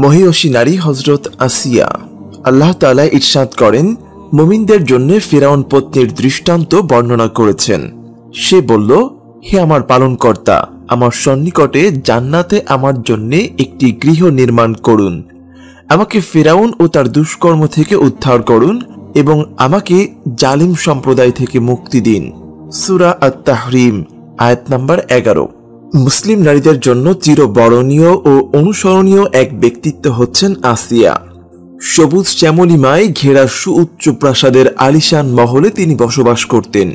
মহিয়সী নারী হযরত আসিয়া। আল্লাহ তাআলা ইরশাদ করেন, মুমিনদের জন্য ফিরআউন পত্নীর দৃষ্টান্ত বর্ণনা করেছেন। সে বলল, হে আমার পালনকর্তা, আমার সন্নিকটে জান্নাতে আমার জন্য একটি গৃহ নির্মাণ করুন। আমাকে ফিরআউন ও তার দুষ্কর্ম থেকে উদ্ধার করুন এবং আমাকে জালিম সম্প্রদায় থেকে মুক্তি দিন। সূরা আত-তাহরিম আয়াত নাম্বার 11। মুসলিম নারীদের জন্য চিরবরণীয় ও অনুসরণীয় এক ব্যক্তিত্ব হচ্ছেন আসিয়া। সবুজ শ্যামলিমায় ঘেরা সুউচ্চ প্রাসাদের আলিশান মহলে তিনি বসবাস করতেন।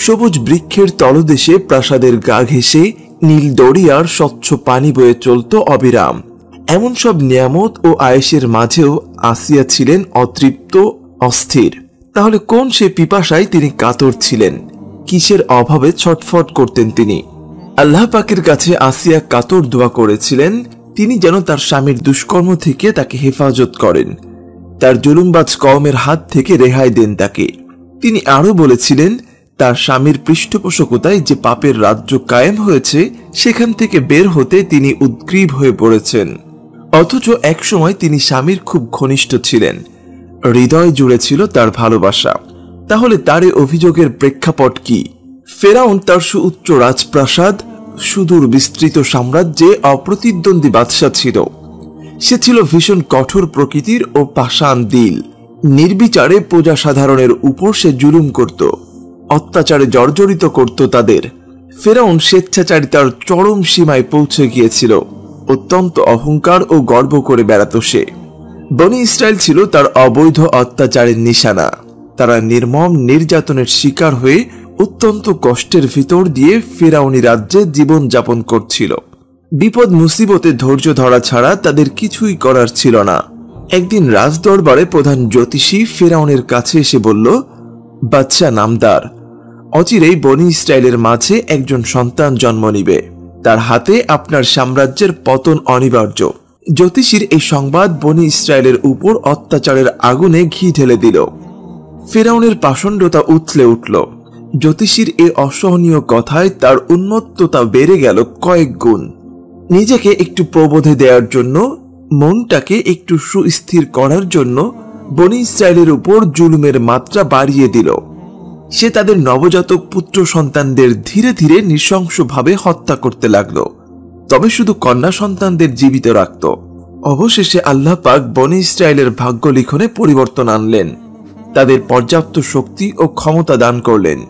সবুজ বৃক্ষের তলদেশে প্রাসাদের গা ঘেঁষে নীল দরিয়ার স্বচ্ছ পানি বয়ে চলত অবিরাম। এমন সব নিয়ামত ও আয়েশের মাঝেও আসিয়া ছিলেন অতৃপ্ত, অস্থির। তাহলে কোন সে পিপাসায় তিনি কাতর ছিলেন? কিসের অভাবে ছটফট করতেন তিনি? আল্লাহ পাকের কাছে আসিয়া কাতর দোয়া করেছিলেন তিনি যেন তার স্বামীর দুষ্কর্ম থেকে তাকে হেফাজত করেন, তার জুলুমবাজ কওমের হাত থেকে রেহাই দেন তাকে। তিনি আরো বলেছিলেন তার স্বামীর পৃষ্ঠপোষকতায় যে পাপের রাজ্য কায়েম হয়েছে সেখান থেকে বের হতে তিনি উদ্গ্রীব হয়ে পড়েছেন। অথচ একসময় তিনি স্বামীর খুব ঘনিষ্ঠ ছিলেন, হৃদয় জুড়ে ছিল তার ভালোবাসা। তাহলে তার এই অভিযোগের প্রেক্ষাপট কি? ফেরাউন তার সুউচ্চ রাজপ্রাসাদ, সুদূর বিস্তৃত সাম্রাজ্যে অপ্রতিদ্বন্দ্বী বাদশা ছিল। সে ছিল ভীষণ কঠোর প্রকৃতির ও পাষাণ দিল। নির্বিচারে প্রজা সাধারণের উপর সে জুলুম করত, অত্যাচারে জর্জরিত করত তাদের। ফেরাউন স্বেচ্ছাচারিতার চরম সীমায় পৌঁছে গিয়েছিল। অত্যন্ত অহংকার ও গর্ব করে বেড়াত সে। বনি ইসরায়েল ছিল তার অবৈধ অত্যাচারের নিশানা। তারা নির্মম নির্যাতনের শিকার হয়ে অত্যন্ত কষ্টের ভিতর দিয়ে ফিরআউনি রাজ্যে জীবন যাপন করছিল। বিপদ মুসিবতে ধৈর্য ধরা ছাড়া তাদের কিছুই করার ছিল না। একদিন রাজদরবারে প্রধান জ্যোতিষী ফিরআউনের কাছে এসে বলল, বাদশা নামদার, অচিরেই বনি ইসরায়েলের মাঝে একজন সন্তান জন্ম নিবে। তার হাতে আপনার সাম্রাজ্যের পতন অনিবার্য। জ্যোতিষীর এই সংবাদ বনি ইসরায়েলের উপর অত্যাচারের আগুনে ঘি ঢেলে দিল। ফিরআউনের পাষণ্ডতা উথলে উঠল। জ্যোতিষীর এই অসহনীয় কথায় তার উন্মত্ততা বেড়ে গেল কয়েক গুণ। নিজেকে একটু প্রবোধে দেওয়ার জন্য, মনটাকে একটু সুস্থির করার জন্য বনি ইসরায়েলের উপর জুলুমের মাত্রা বাড়িয়ে দিল। সে তাদের নবজাতক পুত্র সন্তানদের ধীরে ধীরে নৃশংসভাবে হত্যা করতে লাগলো, তবে শুধু কন্যা সন্তানদের জীবিত রাখত। অবশেষে আল্লাহ পাক বনি ইসরায়েলের ভাগ্য লিখনে পরিবর্তন আনলেন, তাদের পর্যাপ্ত শক্তি ও ক্ষমতা দান করলেন।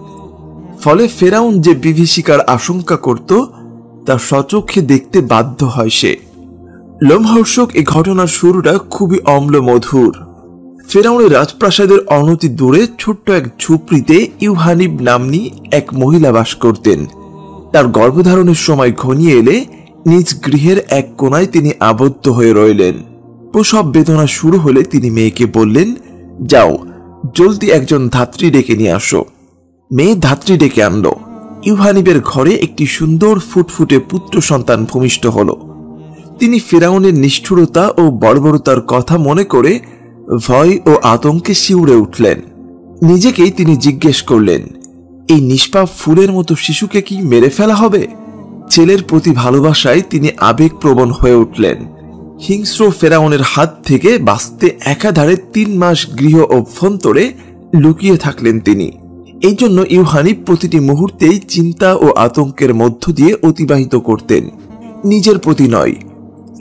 ফলে ফেরাউন যে বিভীষিকার আশঙ্কা করত তা স্বচক্ষে দেখতে বাধ্য হয় সে। লোমহর্ষক এই ঘটনার শুরুটা খুবই অম্ল মধুর। ফেরাউনের রাজপ্রাসাদের অনতি দূরে ছোট্ট এক ঝুপড়িতে ইউহানিব নাম্নী এক মহিলা বাস করতেন। তার গর্ভধারণের সময় ঘনিয়ে এলে নিজ গৃহের এক কোণায় তিনি আবদ্ধ হয়ে রইলেন। প্রসব বেদনা শুরু হলে তিনি মেয়েকে বললেন, যাও জলদি একজন ধাত্রী ডেকে নিয়ে আসো। মেয়ে ধাত্রী ডেকে আনলো। ইউহানিবের ঘরে একটি সুন্দর ফুটফুটে পুত্র সন্তান ভূমিষ্ঠ হল। তিনি ফিরআউনের নিষ্ঠুরতা ও বর্বরতার কথা মনে করে ভয় ও আতঙ্কে শিউরে উঠলেন। নিজেকেই তিনি জিজ্ঞেস করলেন, এই নিষ্পাপ ফুলের মতো শিশুকে কি মেরে ফেলা হবে? ছেলের প্রতি ভালোবাসায় তিনি আবেগপ্রবণ হয়ে উঠলেন। হিংস্র ফেরাউনের হাত থেকে বাঁচতে একাধারে 3 মাস গৃহ অভ্যন্তরে লুকিয়ে থাকলেন তিনি। এই জন্য ইউহানিব প্রতিটি মুহূর্তেই চিন্তা ও আতঙ্কের মধ্য দিয়ে অতিবাহিত করতেন। নিজের প্রতি নয়,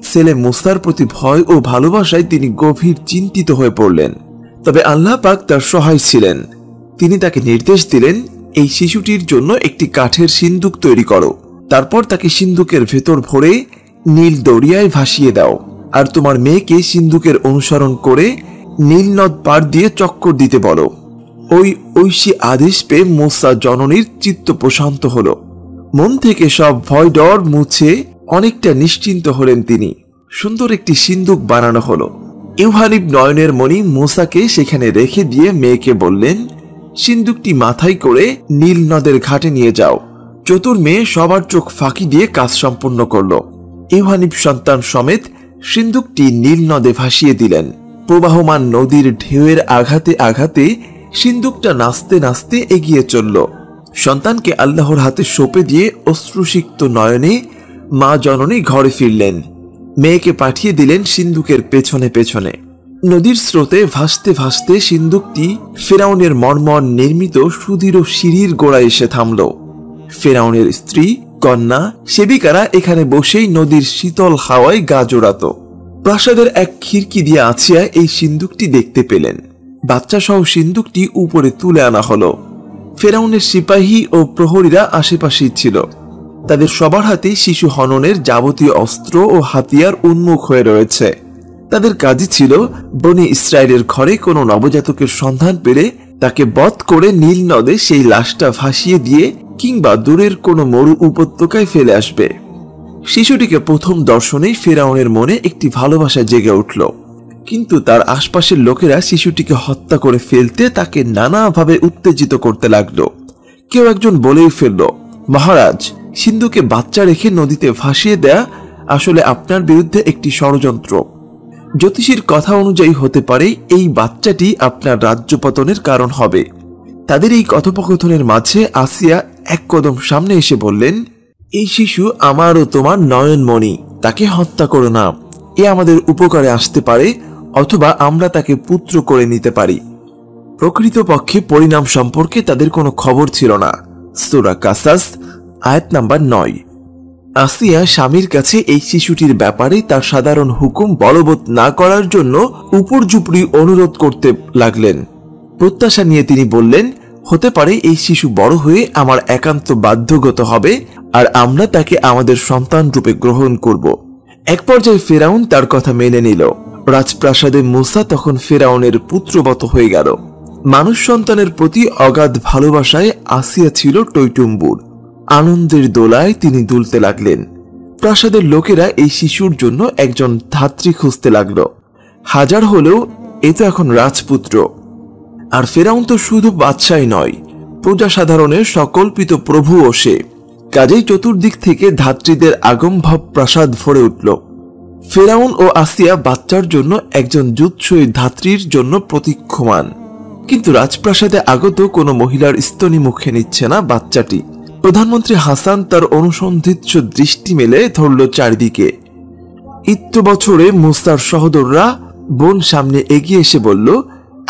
ছেলে মুসার প্রতি ভয় ও ভালোবাসায় তিনি গভীর চিন্তিত হয়ে পড়লেন। তবে আল্লাহ পাক তার সহায় ছিলেন। তিনি তাকে নির্দেশ দিলেন, এই শিশুটির জন্য একটি কাঠের সিন্দুক তৈরি করো। তারপর তাকে সিন্দুকের ভেতর ভরে নীল দরিয়ায় ভাসিয়ে দাও, আর তোমার মেয়েকে সিন্দুকের অনুসরণ করে নীল নদ পার দিয়ে চক্কর দিতে বলো। ওই ঐশী আদেশ পেয়ে মুসা জননীর চিত্ত প্রশান্ত হল। মন থেকে সব ভয় ডর মুছে অনেকটা নিশ্চিন্ত হলেন তিনি। সুন্দর একটি সিন্দুক বানানো হলো। ইউহানিব নয়নের মণি মুসাকে সেখানে রেখে দিয়ে মেয়েকে বললেন, সিন্দুকটি মাথায় করে নীল নদের ঘাটে নিয়ে যাও। চতুর মেয়ে সবার চোখ ফাঁকি দিয়ে কাজ সম্পন্ন করল। ইউহানিব সন্তান সমেত সিন্দুকটি নীল নদে ভাসিয়ে দিলেন। প্রবাহমান নদীর ঢেউয়ের আঘাতে আঘাতে সিন্দুকটা নাচতে নাচতে এগিয়ে চলল। সন্তানকে আল্লাহর হাতে সঁপে দিয়ে অশ্রুসিক্ত নয়নে মা জননী ঘরে ফিরলেন। মেয়েকে পাঠিয়ে দিলেন সিন্দুকের পেছনে পেছনে। নদীর স্রোতে ভাসতে ভাসতে সিন্দুকটি ফেরাউনের মর্মর নির্মিত সুদৃঢ় সিঁড়ির গোড়ায় এসে থামল। ফেরাউনের স্ত্রী, কন্যা, সেবিকারা এখানে বসেই নদীর শীতল হাওয়ায় গা জোড়াত। প্রাসাদের এক খিড়কি দিয়ে আসিয়া এই সিন্দুকটি দেখতে পেলেন। বাচ্চা সহ সিন্দুকটি উপরে তুলে আনা হলো। ফেরাউনের সিপাহী ও প্রহরীরা আশেপাশেই ছিল। তাদের সবার হাতেই শিশু হননের যাবতীয় অস্ত্র ও হাতিয়ার উন্মুখ হয়ে রয়েছে। তাদের কাজই ছিল বনি ইসরায়েলের ঘরে কোনো নবজাতকের সন্ধান পেলে তাকে বধ করে নীল নদে সেই লাশটা ভাসিয়ে দিয়ে কিংবা দূরের কোনো মরু উপত্যকায় ফেলে আসবে। শিশুটিকে প্রথম দর্শনেই ফেরাউনের মনে একটি ভালোবাসা জেগে উঠল, কিন্তু তার আশপাশের লোকেরা শিশুটিকে হত্যা করে ফেলতে তাকে নানাভাবে উত্তেজিত করতে লাগলো। কেউ একজন বলেই ফেলল, মহারাজ, সিন্ধুকে বাচ্চা রেখে নদীতে ভাসিয়ে দেয়া আসলে আপনার বিরুদ্ধে একটি ষড়যন্ত্র। জ্যোতিষীর কথা অনুযায়ী হতে পারে এই বাচ্চাটি আপনার রাজ্য পতনের কারণ হবে। তাদের এই কথোপকথনের মাঝে আসিয়া এক কদম সামনে এসে বললেন, এই শিশু আমার ও তোমার নয়নমণি, তাকে হত্যা করো না। এ আমাদের উপকারে আসতে পারে, অথবা আমরা তাকে পুত্র করে নিতে পারি। প্রকৃতপক্ষে পরিণাম সম্পর্কে তাদের কোনো খবর ছিল না। সূরা কাসাস আয়াত নাম্বার 9। আসিয়া স্বামীর কাছে এই শিশুটির ব্যাপারে তার সাধারণ হুকুম বলবৎ না করার জন্য উপর্যুপরি অনুরোধ করতে লাগলেন। প্রত্যাশা নিয়ে তিনি বললেন, হতে পারে এই শিশু বড় হয়ে আমার একান্ত বাধ্যগত হবে, আর আমরা তাকে আমাদের সন্তান রূপে গ্রহণ করব। এক পর্যায়ে ফেরাউন তার কথা মেনে নিল। রাজপ্রাসাদে মূসা তখন ফেরাউনের পুত্রবত হয়ে গেল। মানুষ সন্তানের প্রতি অগাধ ভালোবাসায় আসিয়া ছিল টইটুম্বুর। আনন্দের দোলায় তিনি দুলতে লাগলেন। প্রাসাদের লোকেরা এই শিশুর জন্য একজন ধাত্রী খুঁজতে লাগলো। হাজার হলেও এ তো এখন রাজপুত্র। আর ফেরাউন তো শুধু বাদশাই নয়, প্রজাসাধারণের সকল্পিত প্রভুও সে। কাজেই চতুর্দিক থেকে ধাত্রীদের আগমভাব প্রাসাদ ভরে উঠল। ফেরাউন ও আসিয়া বাচ্চার জন্য একজন যুৎসই ধাত্রীর জন্য প্রতীক্ষমান। কিন্তু রাজপ্রাসাদে আগত কোনো মহিলার স্তনী মুখে নিচ্ছে না বাচ্চাটি। প্রধানমন্ত্রী হাসান তার অনুসন্ধিৎস দৃষ্টি মেলে ধরল চারিদিকে। ইত্য বছরে মুসার সহোদররা বোন সামনে এগিয়ে এসে বলল,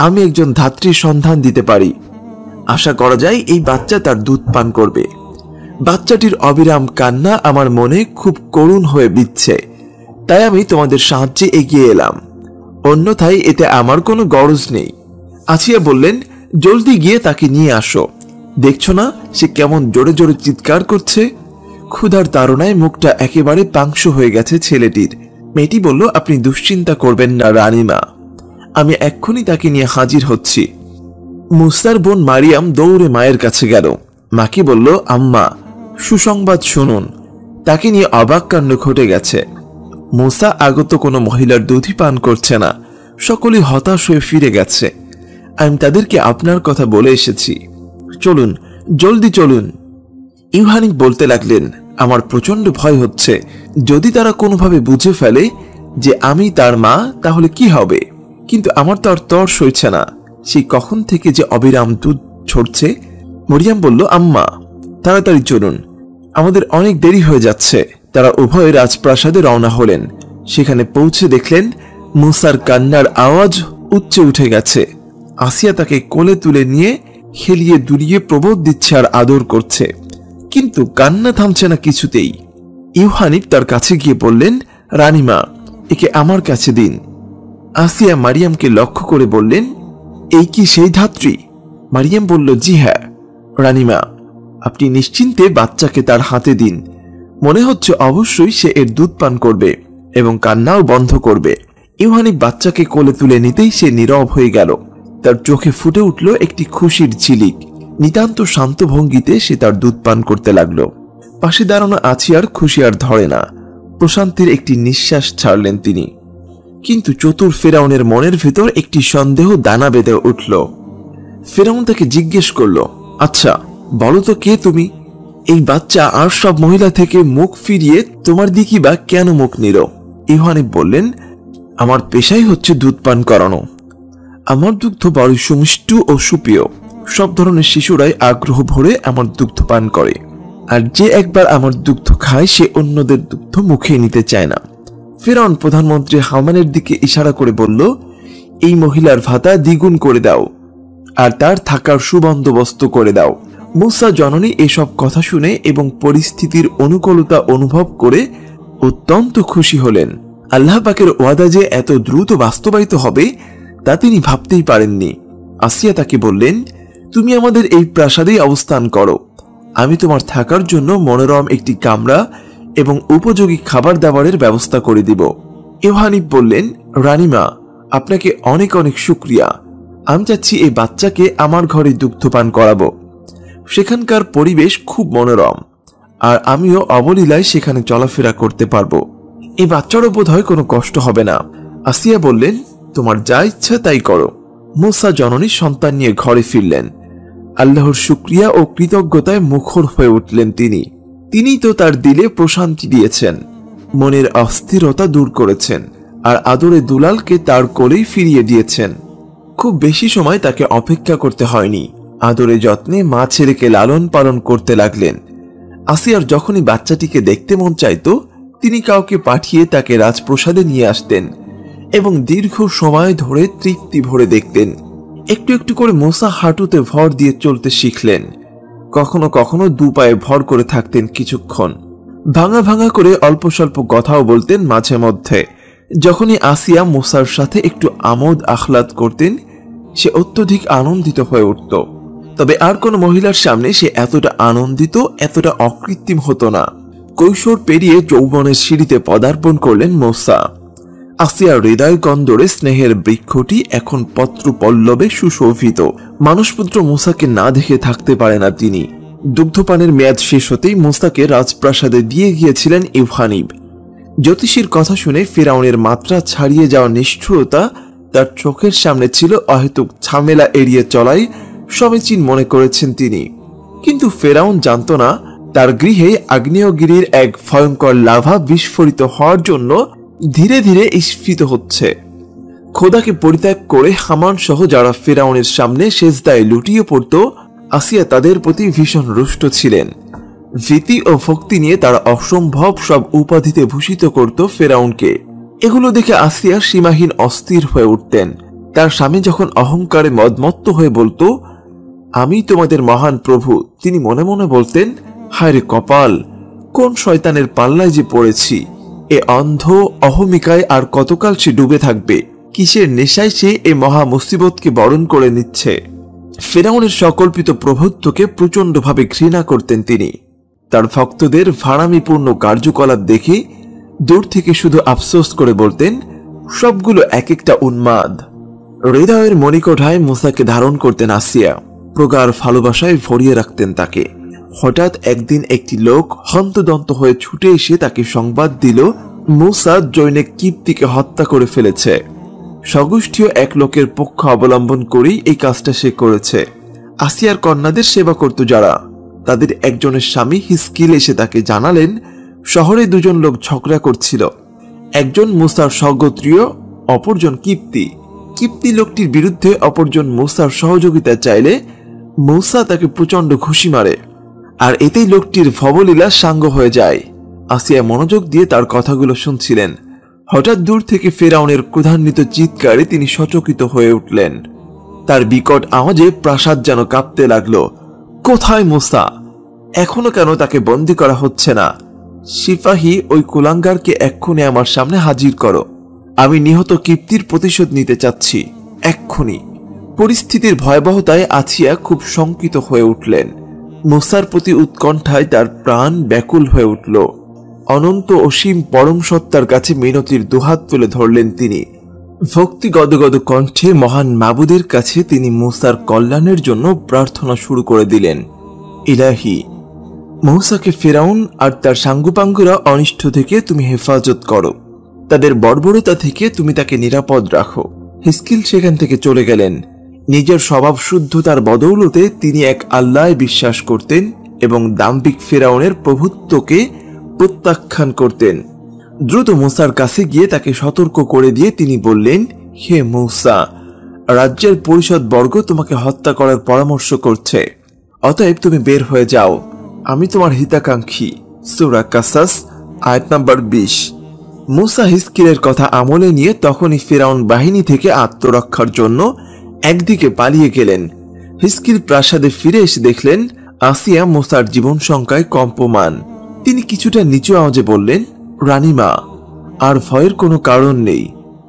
আমি একজন ধাত্রীর সন্ধান দিতে পারি। আশা করা যায় এই বাচ্চা তার দুধ পান করবে। বাচ্চাটির অবিরাম কান্না আমার মনে খুব করুণ হয়ে বিচ্ছে, তাই আমি তোমাদের সাহায্যে এগিয়ে এলাম। অন্যথায় এতে আমার কোনো গরজ নেই। আসিয়া বললেন, জলদি গিয়ে তাকে নিয়ে আসো। দেখছো না সে কেমন জোরে জোরে চিৎকার করছে? ক্ষুধার তাড়নায় মুখটা একেবারে পাংশ হয়ে গেছে ছেলেটির। মেয়েটি বলল, আপনি দুশ্চিন্তা করবেন না রানীমা, আমি এক্ষুনি তাকে নিয়ে হাজির হচ্ছি। মুসার বোন মারিয়াম দৌড়ে মায়ের কাছে গেল। মাকে বলল, আম্মা, সুসংবাদ শুনুন, তাকে নিয়ে অবাক কাণ্ড ঘটে গেছে। মুসা আগত কোনো মহিলার দুধই পান করছে না, সকলেই হতাশ হয়ে ফিরে গেছে। আমি তাদেরকে আপনার কথা বলে এসেছি, চলুন, জলদি চলুন। ইউহানিক বলতে লাগলেন, আমার প্রচন্ড ভয় হচ্ছে, যদি তারা কোনোভাবে বুঝে ফেলে যে আমি তার মা, তাহলে কি হবে? কিন্তু আমার তো আর তর সইছে না, সেই কখন থেকে যে অবিরাম দুধ ছড়ছে। মরিয়াম বলল, আম্মা, তাড়াতাড়ি চলুন, আমাদের অনেক দেরি হয়ে যাচ্ছে। তারা উভয় রাজপ্রাসাদে রওনা হলেন। সেখানে পৌঁছে দেখলেন মুসার কান্নার আওয়াজ উচ্চে উঠে গেছে। আসিয়া তাকে কোলে তুলে নিয়ে খেলিয়ে দুলিয়ে প্রবোধ দিচ্ছে আর আদর করছে, কিন্তু কান্না থামছে না কিছুতেই। ইউহানিব তার কাছে গিয়ে বললেন, রানীমা, একে আমার কাছে দিন। আসিয়া মারিয়ামকে লক্ষ্য করে বললেন, এই কি সেই ধাত্রী? মারিয়াম বলল, জি হ্যাঁ। রানীমা, আপনি নিশ্চিন্তে বাচ্চাকে তার হাতে দিন। মনে হচ্ছে অবশ্যই সে এর দুধ পান করবে এবং কান্নাও বন্ধ করবে। ইউহানিব বাচ্চাকে কোলে তুলে নিতেই সে নীরব হয়ে গেল। তার চোখে ফুটে উঠল একটি খুশির ঝিলিক। নিতান্ত শান্ত ভঙ্গিতে সে তার দুধ পান করতে লাগলো। পাশে দাঁড়ানো আসিয়ার খুশি আর ধরে না। প্রশান্তির একটি নিঃশ্বাস ছাড়লেন তিনি। কিন্তু চতুর ফেরাউনের মনের ভেতর একটি সন্দেহ দানা বেঁধে উঠল। ফেরাউন তাকে জিজ্ঞেস করল, আচ্ছা বলো তো, কে তুমি? এই বাচ্চা আর সব মহিলা থেকে মুখ ফিরিয়ে তোমার দিকে বা কেন মুখ নিল? ইউহানিব বললেন, আমার পেশাই হচ্ছে দুধ পান করানো। আমার দুগ্ধ বড়ই সুমিষ্ট ও সুপ্রিয়। সব ধরনের শিশুরাই আগ্রহ ভরে আমার দুগ্ধ পান করে, আর যে একবার আমার দুগ্ধ খায় সে অন্যদের দুগ্ধ মুখে নিতে চায় না। ফিরআউন প্রধানমন্ত্রী হামানের দিকে ইশারা করে বলল, এই মহিলার ভাতা দ্বিগুণ করে দাও আর তার থাকার সুবন্দোবস্ত করে দাও। মূসা জননী এসব কথা শুনে এবং পরিস্থিতির অনুকূলতা অনুভব করে অত্যন্ত খুশি হলেন। আল্লাহ পাকের ওয়াদা যে এত দ্রুত বাস্তবায়িত হবে তা তিনি ভাবতেই পারেননি। আসিয়া তাকে বললেন, তুমি আমাদের এই প্রাসাদেই অবস্থান করো, আমি তোমার থাকার জন্য মনোরম একটি কামরা এবং উপযোগী খাবার দাবারের ব্যবস্থা করে দিব। ইউহানিব বললেন, রানীমা, আপনাকে অনেক অনেক শুকরিয়া। আমি চাচ্ছি এই বাচ্চাকে আমার ঘরে দুগ্ধপান করাবো। সেখানকার পরিবেশ খুব মনোরম, আর আমিও অবলীলায় সেখানে চলাফেরা করতে পারবো। এই বাচ্চারও বোধ হয় কোনো কষ্ট হবে না। আসিয়া বললেন, তোমার যা ইচ্ছা তাই করো। মূসা জননী সন্তান নিয়ে ঘরে ফিরলেন। আল্লাহর শুকরিয়া ও কৃতজ্ঞতায় মুখর হয়ে উঠলেন তিনি তো তার দিলে প্রশান্তি দিয়েছেন, মনের অস্থিরতা দূর করেছেন, আর আদরে দুলালকে তার কোলেই ফিরিয়ে দিয়েছেন। খুব বেশি সময় তাকে অপেক্ষা করতে হয়নি। আদরে যত্নে মা ছেলেকে লালন পালন করতে লাগলেন। আসিয়ার যখনই বাচ্চাটিকে দেখতে মন চাইত, তিনি কাউকে পাঠিয়ে তাকে রাজপ্রাসাদে নিয়ে আসতেন এবং দীর্ঘ সময় ধরে তৃপ্তি ভরে দেখতেন। একটু একটু করে মূসা হাঁটুতে ভর দিয়ে চলতে শিখলেন। কখনো কখনো দু পায়ে ভর করে থাকতেন কিছুক্ষণ। ভাঙা ভাঙা করে অল্প স্বল্প কথাও বলতেন মাঝে মধ্যে। যখনই আসিয়া মূসার সাথে একটু আমোদ আহ্লাদ করতেন, সে অত্যধিক আনন্দিত হয়ে উঠত। তবে আর কোনো মহিলার সামনে সে এতটা আনন্দিত, এতটা অকৃত্রিম হতো না। কৈশোর পেরিয়ে যৌবনের সিঁড়িতে পদার্পণ করলেন মূসা। আসিয়ার হৃদয় কন্দরে স্নেহের বৃক্ষটি এখন পত্র পল্লবে সুশোভিত। মানুষপুত্র মূসাকে না দেখে থাকতে পারে না তিনি। দুগ্ধপানের মেয়াদ শেষ হতেই মূসাকে রাজপ্রাসাদে দিয়ে গিয়েছিলেন ইউহানিব। জ্যোতিষীর কথা শুনে ফিরআউনের মাত্রা ছাড়িয়ে যাওয়া নিষ্ঠুরতা তার চোখের সামনে ছিল। অহেতুক ঝামেলা এড়িয়ে চলাই সমীচীন মনে করেছেন তিনি। কিন্তু ফিরআউন জানত না, তার গৃহে আগ্নেয়গিরির এক ভয়ঙ্কর লাভা বিস্ফোরিত হওয়ার জন্য ধীরে ধীরে স্ফীত হচ্ছে। খোদাকে পরিত্যাগ করে হামান সহ যারা ফিরআউনের সামনে সেজদায় লুটিয়ে পড়ত, আসিয়া তাদের প্রতি ভীষণ রুষ্ট ছিলেন। ভীতি ও ভক্তি নিয়ে তারা অসম্ভব সব উপাধিতে ভূষিত করত ফিরআউনকে। এগুলো দেখে আসিয়া সীমাহীন অস্থির হয়ে উঠতেন। তার স্বামী যখন অহংকারে মদমত্ত হয়ে বলতো, আমি তোমাদের মহান প্রভু, তিনি মনে মনে বলতেন, হায় রে কপাল, কোন শয়তানের পাল্লায় যে পড়েছি। এ অন্ধ অহমিকায় আর কতকাল সে ডুবে থাকবে? কিসের নেশায় সে এ মহা মুসিবতকে বরণ করে নিচ্ছে? ফিরআউনের সকল্পিত প্রভুত্বকে প্রচন্ডভাবে ঘৃণা করতেন তিনি। তার ভক্তদের ভাড়ামিপূর্ণ কার্যকলাপ দেখে দূর থেকে শুধু আফসোস করে বলতেন, সবগুলো এক একটা উন্মাদ। হৃদয়ের মণিকোঠায় মূসাকে ধারণ করতেন আসিয়া, প্রগাঢ় ভালোবাসায় ভরিয়ে রাখতেন তাকে। হঠাৎ একদিন একটি লোক হন্তদন্ত হয়ে ছুটে এসে তাকে সংবাদ দিল, মূসা জৈনেক কিপ্তিকে হত্যা করে ফেলেছে। স্বগোষ্ঠীয় এক লোকের পক্ষ অবলম্বন করেই এই কাজটা সে করেছে। আসিয়ার কন্যাদের সেবা করত যারা, তাদের একজনের স্বামী হিজকিল এসে তাকে জানালেন, শহরে দুজন লোক ঝগড়া করছিল। একজন মূসার স্বগোত্রীয়, অপরজন কিপ্তি লোকটির বিরুদ্ধে অপরজন মূসার সহযোগিতা চাইলে মূসা তাকে প্রচন্ড ঘুষি মারে, আর এতেই লোকটির ভবলীলা সাঙ্গ হয়ে যায়। আসিয়া মনোযোগ দিয়ে তার কথাগুলো শুনছিলেন। হঠাৎ দূর থেকে ফিরআউনের ক্রোধান্বিত চিৎকারে তিনি সচকিত হয়ে উঠলেন। তার বিকট আওয়াজে প্রাসাদ যেন কাঁপতে লাগলো। কোথায় মূসা? এখনো কেন তাকে বন্দী করা হচ্ছে না? সিপাহী ওই কুলাঙ্গারকে এক্ষুনি আমার সামনে হাজির করো। আমি নিহত কিপ্তির প্রতিশোধ নিতে চাচ্ছি, এক্ষুনি। পরিস্থিতির ভয়াবহতায় আসিয়া খুব শঙ্কিত হয়ে উঠলেন। মূসার প্রতি উৎকণ্ঠায় তার প্রাণ ব্যাকুল হয়ে উঠল। অনন্ত অসীম পরম সত্তার কাছে মিনতির দুহাত তুলে ধরলেন তিনি। ভক্তি গদগদ কণ্ঠে মহান মাবুদের কাছে তিনি মূসার কল্যাণের জন্য প্রার্থনা শুরু করে দিলেন। ইলাহি, মূসাকে ফিরআউন আর তার সাঙ্গুপাঙ্গুরা অনিষ্ট থেকে তুমি হেফাজত করো, তাদের বর্বরতা থেকে তুমি তাকে নিরাপদ রাখো। হিজকিল সেখান থেকে চলে গেলেন। নিজের স্বভাব শুদ্ধতার বদৌলতে তিনি এক আল্লাহয় বিশ্বাস করতেন এবং দাম্ভিক ফিরআউনের প্রভুত্বকে প্রত্যাখ্যান করতেন। দ্রুত মূসার কাছে গিয়ে তাকে সতর্ক করে দিয়ে তিনি বললেন, হে মূসা, রাজ্যের পরিষদ বর্গ তোমাকে হত্যা করার পরামর্শ করছে, অতএব তুমি বের হয়ে যাও। আমি তোমার হিতাকাঙ্ক্ষী। সূরা কাসাস আয়াত নাম্বার 20। মূসা হিজকিলের কথা আমলে নিয়ে তখনই ফিরআউন বাহিনী থেকে আত্মরক্ষার জন্য একদিকে পালিয়ে গেলেন। হিজকিল প্রাসাদে ফিরে এসে দেখলেন আসিয়া মূসার জীবন সংখ্যায় কম্পমান। তিনি কিছুটা নিচু আওয়াজে বললেন, রানীমা, আর ভয়ের কোনো কারণ নেই।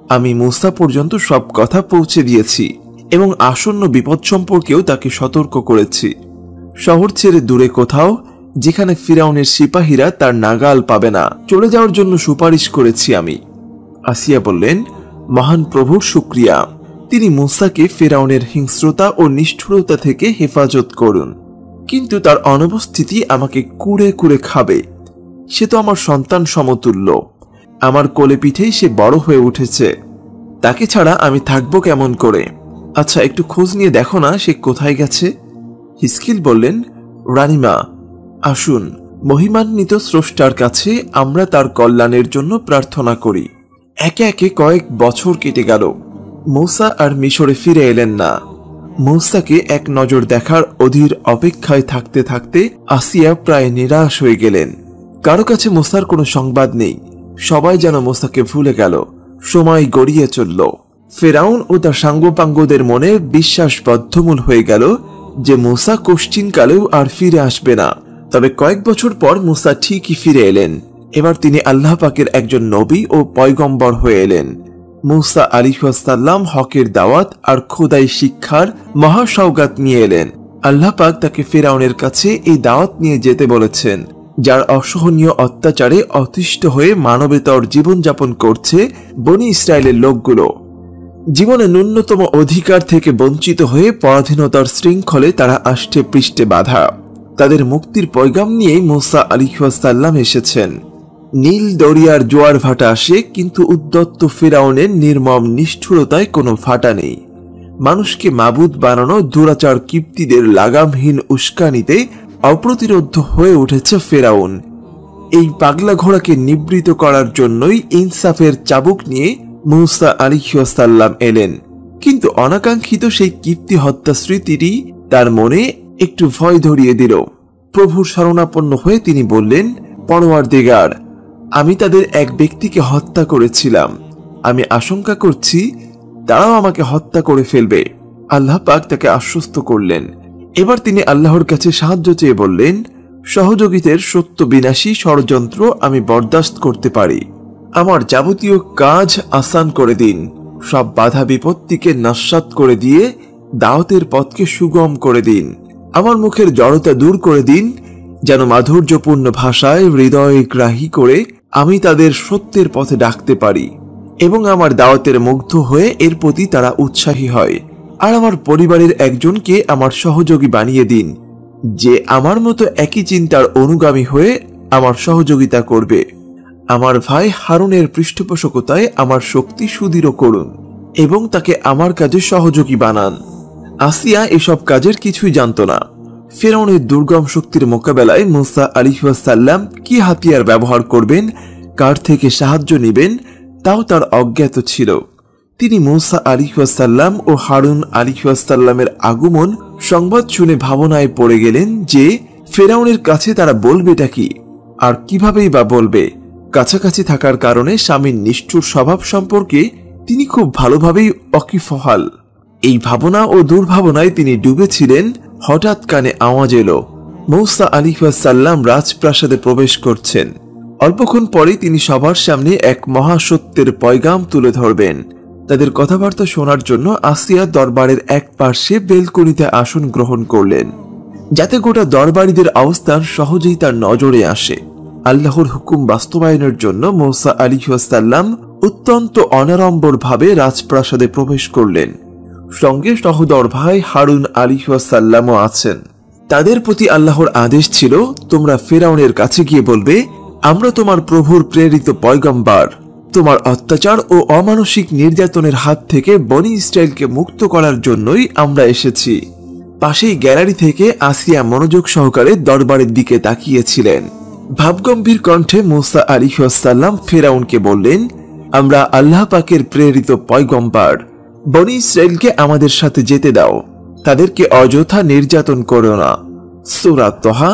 আমি মূসা পর্যন্ত সব কথা পৌঁছে দিয়েছি এবং আসন্ন বিপদ সম্পর্কেও তাকে সতর্ক করেছি। শহর ছেড়ে দূরে কোথাও, যেখানে ফিরআউনের সিপাহীরা তার নাগাল পাবে না, চলে যাওয়ার জন্য সুপারিশ করেছি আমি। আসিয়া বললেন, মহান প্রভুর শুকরিয়া। তিনি মূসাকে ফিরআউনের হিংস্রতা ও নিষ্ঠুরতা থেকে হেফাজত করুন। কিন্তু তার অনুপস্থিতি আমাকে কুড়ে কুড়ে খাবে। সে তো আমার সন্তান সমতুল্য। আমার কোলে পিঠেই সে বড় হয়ে উঠেছে। তাকে ছাড়া আমি থাকবো কেমন করে? আচ্ছা, একটু খোঁজ নিয়ে দেখো না সে কোথায় গেছে। হিজকিল বললেন, রানীমা, আসুন, মহিমান্বিত স্রষ্টার কাছে আমরা তার কল্যাণের জন্য প্রার্থনা করি। একে একে কয়েক বছর কেটে গেল। মূসা আর মিশরে ফিরে এলেন না। মূসাকে এক নজর দেখার অধীর অপেক্ষায় থাকতে থাকতে আসিয়া প্রায় নিরাশ হয়ে গেলেন। কারো কাছে মূসার কোনো সংবাদ নেই। সবাই যেন মূসাকে ভুলে গেল। সময় গড়িয়ে চলল। ফিরআউন ও তার সাঙ্গপাঙ্গদের মনে বিশ্বাস বদ্ধমূল হয়ে গেল যে মূসা কশ্চিনকালেও আর ফিরে আসবে না। তবে কয়েক বছর পর মূসা ঠিকই ফিরে এলেন। এবার তিনি আল্লাহ পাকের একজন নবী ও পয়গম্বর হয়ে এলেন। মূসা আলাইহিস সালাম হকের দাওয়াত আর খোদাই শিক্ষার মহাসওগাত নিয়ে এলেন। আল্লাহ পাক তাকে ফিরআউনের কাছে এই দাওয়াত নিয়ে যেতে বলেছেন, যার অসহনীয় অত্যাচারে অতিষ্ঠ হয়ে মানবেতর জীবনযাপন করছে বনি ইসরায়েলের লোকগুলো। জীবনে ন্যূনতম অধিকার থেকে বঞ্চিত হয়ে পরাধীনতার শৃঙ্খলে তারা আষ্টে পৃষ্ঠে বাধা। তাদের মুক্তির পয়গাম নিয়েই মূসা আলাইহিস সালাম এসেছেন। নীল দরিয়ার জোয়ার ভাটা আসে, কিন্তু উদ্যত্ত ফিরআউনের নির্মম নিষ্ঠুরতায় কোনো ভাটা নেই। মানুষকে মাবুদ বানানো দুরাচার কিপ্তিদের লাগামহীন উস্কানিতে অপ্রতিরোধ্য হয়ে উঠেছে ফিরআউন। এই পাগলা ঘোড়াকে নিবৃত করার জন্যই ইনসাফের চাবুক নিয়ে মূসা আলাইহিস সালাম এলেন। কিন্তু অনাকাঙ্ক্ষিত সেই কীর্তি হত্যা স্মৃতিটি তার মনে একটু ভয় ধরিয়ে দিল। প্রভুর শরণাপন্ন হয়ে তিনি বললেন, পরওয়ারদিগার, আমি তাদের এক ব্যক্তিকে হত্যা করেছিলাম। আমি আশঙ্কা করছি তারাও আমাকে হত্যা করে ফেলবে। আল্লাহ পাক তাকে আশ্বস্ত করলেন। এবার তিনি আল্লাহর কাছে সাহায্য চেয়ে বললেন, সহযোগীদের সত্য বিনাশী ষড়যন্ত্র আমি বরদাস্ত করতে পারি। আমার যাবতীয় কাজ আসান করে দিন। সব বাধা বিপত্তিকে নস্যাৎ করে দিয়ে দাওয়াতের পথকে সুগম করে দিন। আমার মুখের জড়তা দূর করে দিন, যেন মাধুর্যপূর্ণ ভাষায় হৃদয় গ্রাহী করে আমি তাদের সত্যের পথে ডাকতে পারি এবং আমার দাওয়াতের মুগ্ধ হয়ে এর প্রতি তারা উৎসাহী হয়। আর আমার পরিবারের একজনকে আমার সহযোগী বানিয়ে দিন, যে আমার মতো একই চিন্তার অনুগামী হয়ে আমার সহযোগিতা করবে। আমার ভাই হারুনের পৃষ্ঠপোষকতায় আমার শক্তি সুদৃঢ় করুন এবং তাকে আমার কাজে সহযোগী বানান। আসিয়া এসব কাজের কিছুই জানত না। ফিরআউনের দুর্গম শক্তির মোকাবেলায় মূসা আলাইহিস সালাম কি হাতিয়ার ব্যবহার করবেন, কার থেকে সাহায্য নেবেন, তাও তার অজ্ঞাত ছিল। তিনি মূসা আলাইহিস সালাম ও হারুন আলাইহিস সালামের আগমন সংবাদ শুনে ভাবনায় পড়ে গেলেন যে ফিরআউনের কাছে তারা বলবেটা কি, আর কিভাবেই বা বলবে। কাছাকাছি থাকার কারণে স্বামীর নিষ্ঠুর স্বভাব সম্পর্কে তিনি খুব ভালোভাবেই ওয়াকিফহাল। এই ভাবনা ও দুর্ভাবনায় তিনি ডুবেছিলেন। হঠাৎ কানে আওয়াজ এলো, মূসা আলাইহিস সালাম রাজপ্রাসাদে প্রবেশ করছেন। অল্পক্ষণ পরে তিনি সবার সামনে এক মহাসত্যের পয়গাম তুলে ধরবেন। তাদের কথাবার্তা শোনার জন্য আসিয়া দরবারের এক পার্শ্বে বেলকনিতে আসন গ্রহণ করলেন, যাতে গোটা দরবারীদের অবস্থান সহজেই তার নজরে আসে। আল্লাহর হুকুম বাস্তবায়নের জন্য মূসা আলাইহিস সালাম অত্যন্ত অনাড়ম্বর ভাবে রাজপ্রাসাদে প্রবেশ করলেন। সঙ্গে সহোদর ভাই হারুন আলাইহিস সালামও আছেন। তাদের প্রতি আল্লাহর আদেশ ছিল, তোমরা ফিরআউনের কাছে গিয়ে বলবে, আমরা তোমার প্রভুর প্রেরিত পয়গম্বর। তোমার অত্যাচার ও অমানসিক নির্যাতনের হাত থেকে বনি ইসরায়েলকে মুক্ত করার জন্যই আমরা এসেছি। পাশেই গ্যালারি থেকে আসিয়া মনোযোগ সহকারে দরবারের দিকে তাকিয়েছিলেন। ভাবগম্ভীর কণ্ঠে মূসা আলাইহিস সালাম ফিরআউনকে বললেন, আমরা আল্লাহ পাকের প্রেরিত পয়গম্বর। বনি ইসরায়েলকে আমাদের সাথে যেতে দাও। তাদেরকে অযথা নির্যাতন করো না। সূরা তাহা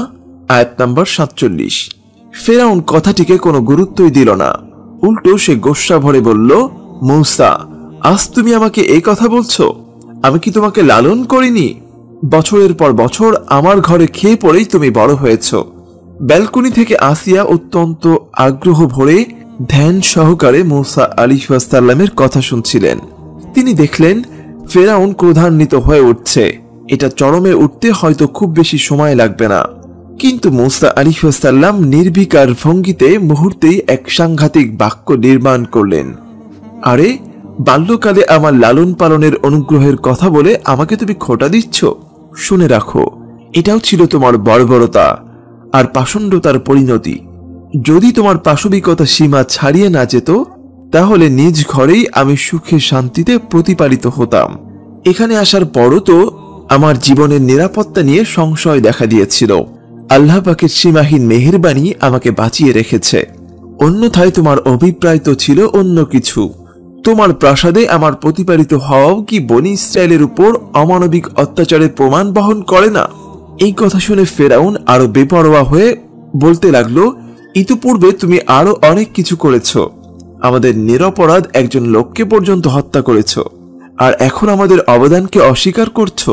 আয়াত নম্বর 47। ফিরআউন কথাটিকে কোনো গুরুত্বই দিল না। উল্টো সে গোস্বা ভরে বলল, মূসা, আজ তুমি আমাকে এই কথা বলছো? আমি কি তোমাকে লালন করিনি? বছরের পর বছর আমার ঘরে খেয়ে পড়েই তুমি বড় হয়েছ। ব্যালকনি থেকে আসিয়া অত্যন্ত আগ্রহ ভরে ধ্যান সহকারে মূসা আলাইহিসসালামের কথা শুনছিলেন। তিনি দেখলেন ফেরাউন ক্রোধান্বিত হয়ে উঠছে। এটা চরমে উঠতে হয়তো খুব বেশি সময় লাগবে না। কিন্তু মূসা আলাইহিসসালাম নির্বিকার ভঙ্গিতে মুহূর্তেই এক সাংঘাতিক বাক্য নির্মাণ করলেন। আরে, বাল্যকালে আমার লালন পালনের অনুগ্রহের কথা বলে আমাকে তুমি খোঁটা দিচ্ছ? শুনে রাখো, এটাও ছিল তোমার বর্বরতা আর পাষণ্ডতার পরিণতি। যদি তোমার পাশবিকতা সীমা ছাড়িয়ে না যেত, তাহলে নিজ ঘরেই আমি সুখে শান্তিতে প্রতিপালিত হতাম। এখানে আসার পরও তো আমার জীবনের নিরাপত্তা নিয়ে সংশয় দেখা দিয়েছিল। আল্লাহ পাকের সীমাহীন মেহেরবানি আমাকে বাঁচিয়ে রেখেছে। অন্যথায় তোমার অভিপ্রায় তো ছিল অন্য কিছু। তোমার প্রাসাদে আমার প্রতিপালিত হওয়াও কি বনি ইসরায়েলের উপর অমানবিক অত্যাচারের প্রমাণ বহন করে না? এই কথা শুনে ফেরাউন আরো বেপরোয়া হয়ে বলতে লাগলো, ইতিপূর্বে তুমি আরো অনেক কিছু করেছ। আমাদের নিরপরাধ একজন লোককে পর্যন্ত হত্যা করেছ, আর এখন আমাদের অবদানকে অস্বীকার করছো।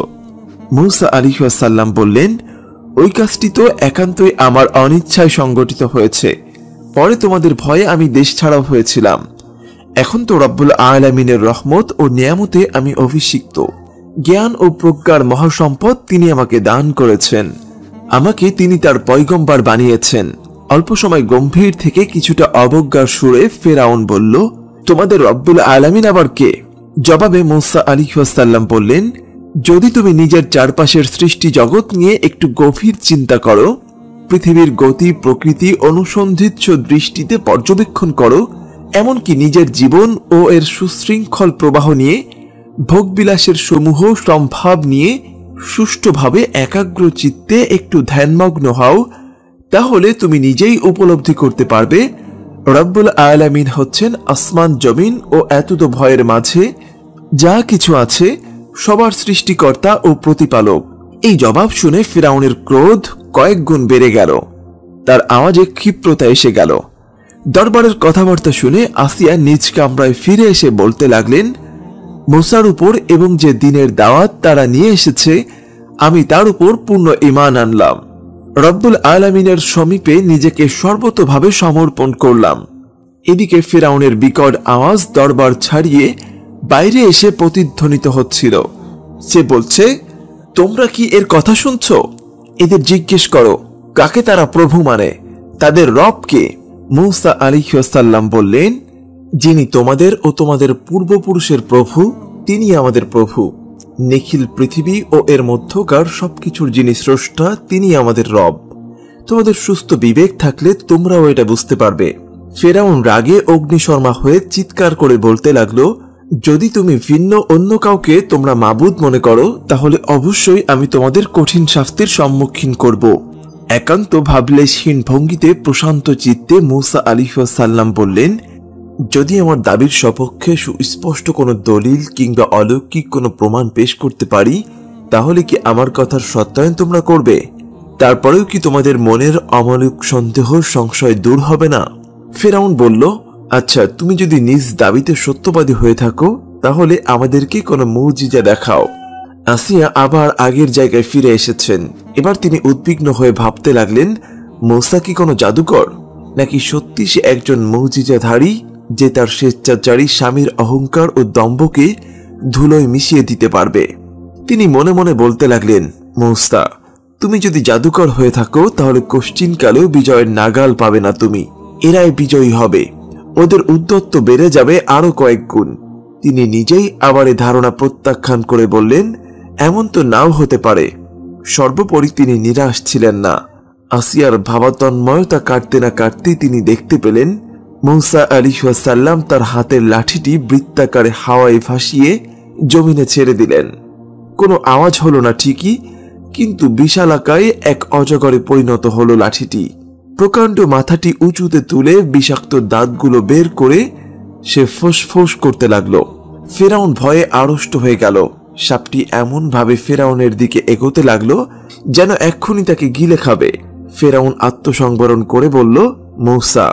মূসা আলাইহিসসালাম বললেন, ওই কাজটি তো একান্তই আমার অনিচ্ছায় সংগঠিত হয়েছে। পরে তোমাদের ভয়ে আমি দেশ ছাড়াও হয়েছিলাম। এখন তো রব্বুল আলামিনের রহমত ও নিয়ামতে আমি অভিষিক্ত। জ্ঞান ও প্রজ্ঞার মহাসম্পদ তিনি আমাকে দান করেছেন। আমাকে তিনি তার পয়গম্বর বানিয়েছেন। অল্প সময় গম্ভীর থেকে কিছুটা অবজ্ঞার সুরে ফেরাউন বলল, তোমাদের রব্বুল আলামিন আবার কে? জবাবে মূসা আলাইহিসসালাম বললেন, যদি তুমি নিজের চারপাশের সৃষ্টি জগৎ নিয়ে একটু গভীর চিন্তা করো, পৃথিবীর গতি প্রকৃতি অনুসন্ধিৎস দৃষ্টিতে পর্যবেক্ষণ করো, এমনকি নিজের জীবন ও এর সুশৃঙ্খল প্রবাহ নিয়ে, ভোগবিলাসের সমূহ সম্ভাব নিয়ে সুষ্ঠুভাবে একাগ্র চিত্তে একটু ধ্যানমগ্ন হও, তাহলে তুমি নিজেই উপলব্ধি করতে পারবে রব্বুল আলামিন হচ্ছেন আসমান জমিন ও এতদ ভয়ের মাঝে যা কিছু আছে সবার সৃষ্টিকর্তা ও প্রতিপালক। এই জবাব শুনে ফিরাউনের ক্রোধ কয়েক গুণ বেড়ে গেল। তার আওয়াজে ক্ষিপ্রতা এসে গেল। দরবারের কথাবার্তা শুনে আসিয়া নিজ কামরায় ফিরে এসে বলতে লাগলেন, মূসার উপর এবং যে দিনের দাওয়াত তারা নিয়ে এসেছে, আমি তার উপর পূর্ণ ঈমান আনলাম। রব্বুল আলামিনের সমীপে নিজেকে সর্বতোভাবে সমর্পণ করলাম। এদিকে ফিরাউনের বিকট আওয়াজ দরবার ছাড়িয়ে বাইরে এসে প্রতিধ্বনিত হচ্ছিল। সে বলছে, তোমরা কি এর কথা শুনছ? এদের জিজ্ঞেস করো কাকে তারা প্রভু মানে, তাদের রব কে? মূসা আলাইহিসসালাম বললেন, যিনি তোমাদের ও তোমাদের পূর্বপুরুষের প্রভু, তিনি আমাদের প্রভু। নিখিল পৃথিবী ও এর মধ্যকার সবকিছুর যিনি স্রষ্টা, তিনি আমাদের রব। তোমাদের সুস্থ বিবেক থাকলে তোমরাও এটা বুঝতে পারবে। ফেরাউন রাগে অগ্নিশর্মা হয়ে চিৎকার করে বলতে লাগলো, যদি তুমি ভিন্ন অন্য কাউকে তোমরা মাবুদ মনে করো, তাহলে অবশ্যই আমি তোমাদের কঠিন শাস্তির সম্মুখীন করব। একান্ত ভাবলেশহীন ভঙ্গিতে প্রশান্ত চিত্তে মূসা আলাইহিসসালাম বললেন, যদি আমার দাবির সপক্ষে সুস্পষ্ট কোনো দলিল কিংবা অলৌকিক কোনো প্রমাণ পেশ করতে পারি, তাহলে কি আমার কথার সত্যায়ন তোমরা করবে? তারপরেও কি তোমাদের মনের অমৌলিক সন্দেহ সংশয় দূর হবে না? ফেরাউন বলল, আচ্ছা, তুমি যদি নিজ দাবিতে সত্যবাদী হয়ে থাকো, তাহলে আমাদেরকে কোনো মুজিজা দেখাও। আসিয়া আবার আগের জায়গায় ফিরে এসেছেন। এবার তিনি উদ্বিগ্ন হয়ে ভাবতে লাগলেন, মূসা কি কোনো জাদুকর, নাকি সত্যি সে একজন মুজিজাধারী যে তার স্বেচ্ছাচারী স্বামীর অহংকার ও দম্ভকে ধুলোয় মিশিয়ে দিতে পারবে? তিনি মনে মনে বলতে লাগলেন, মূসা, তুমি যদি জাদুকর হয়ে থাকো, তাহলে কোশ্চিনকালেও বিজয়ের নাগাল পাবে না তুমি। এরাই বিজয়ী হবে, ওদের উদ্যত্ত বেড়ে যাবে আরো কয়েক গুণ। তিনি নিজেই আবার এ ধারণা প্রত্যাখ্যান করে বললেন, এমন তো নাও হতে পারে। সর্বোপরি তিনি নিরাশ ছিলেন না। আসিয়ার ভাবাতন্ময়তা কাটতে না কাটতেই তিনি দেখতে পেলেন মূসা আলাইহিসসালাম তার হাতের লাঠিটি বৃত্তাকারে হাওয়ায় ভাসিয়ে জমিনে ছেড়ে দিলেন। কোনো আওয়াজ হলো না ঠিকই, কিন্তু বিশালাকায় এক অজগরে পরিণত হলো লাঠিটি। প্রকাণ্ড মাথাটি উঁচুতে তুলে বিষাক্ত দাঁতগুলো বের করে সে ফোঁস করতে লাগলো। ফেরাউন ভয়ে আড়ষ্ট হয়ে গেল। সাপটি এমন ভাবে ফেরাউনের দিকে এগোতে লাগলো যেন এক্ষুনি তাকে গিলে খাবে। ফেরাউন আত্মসংবরণ করে বলল, মূসা,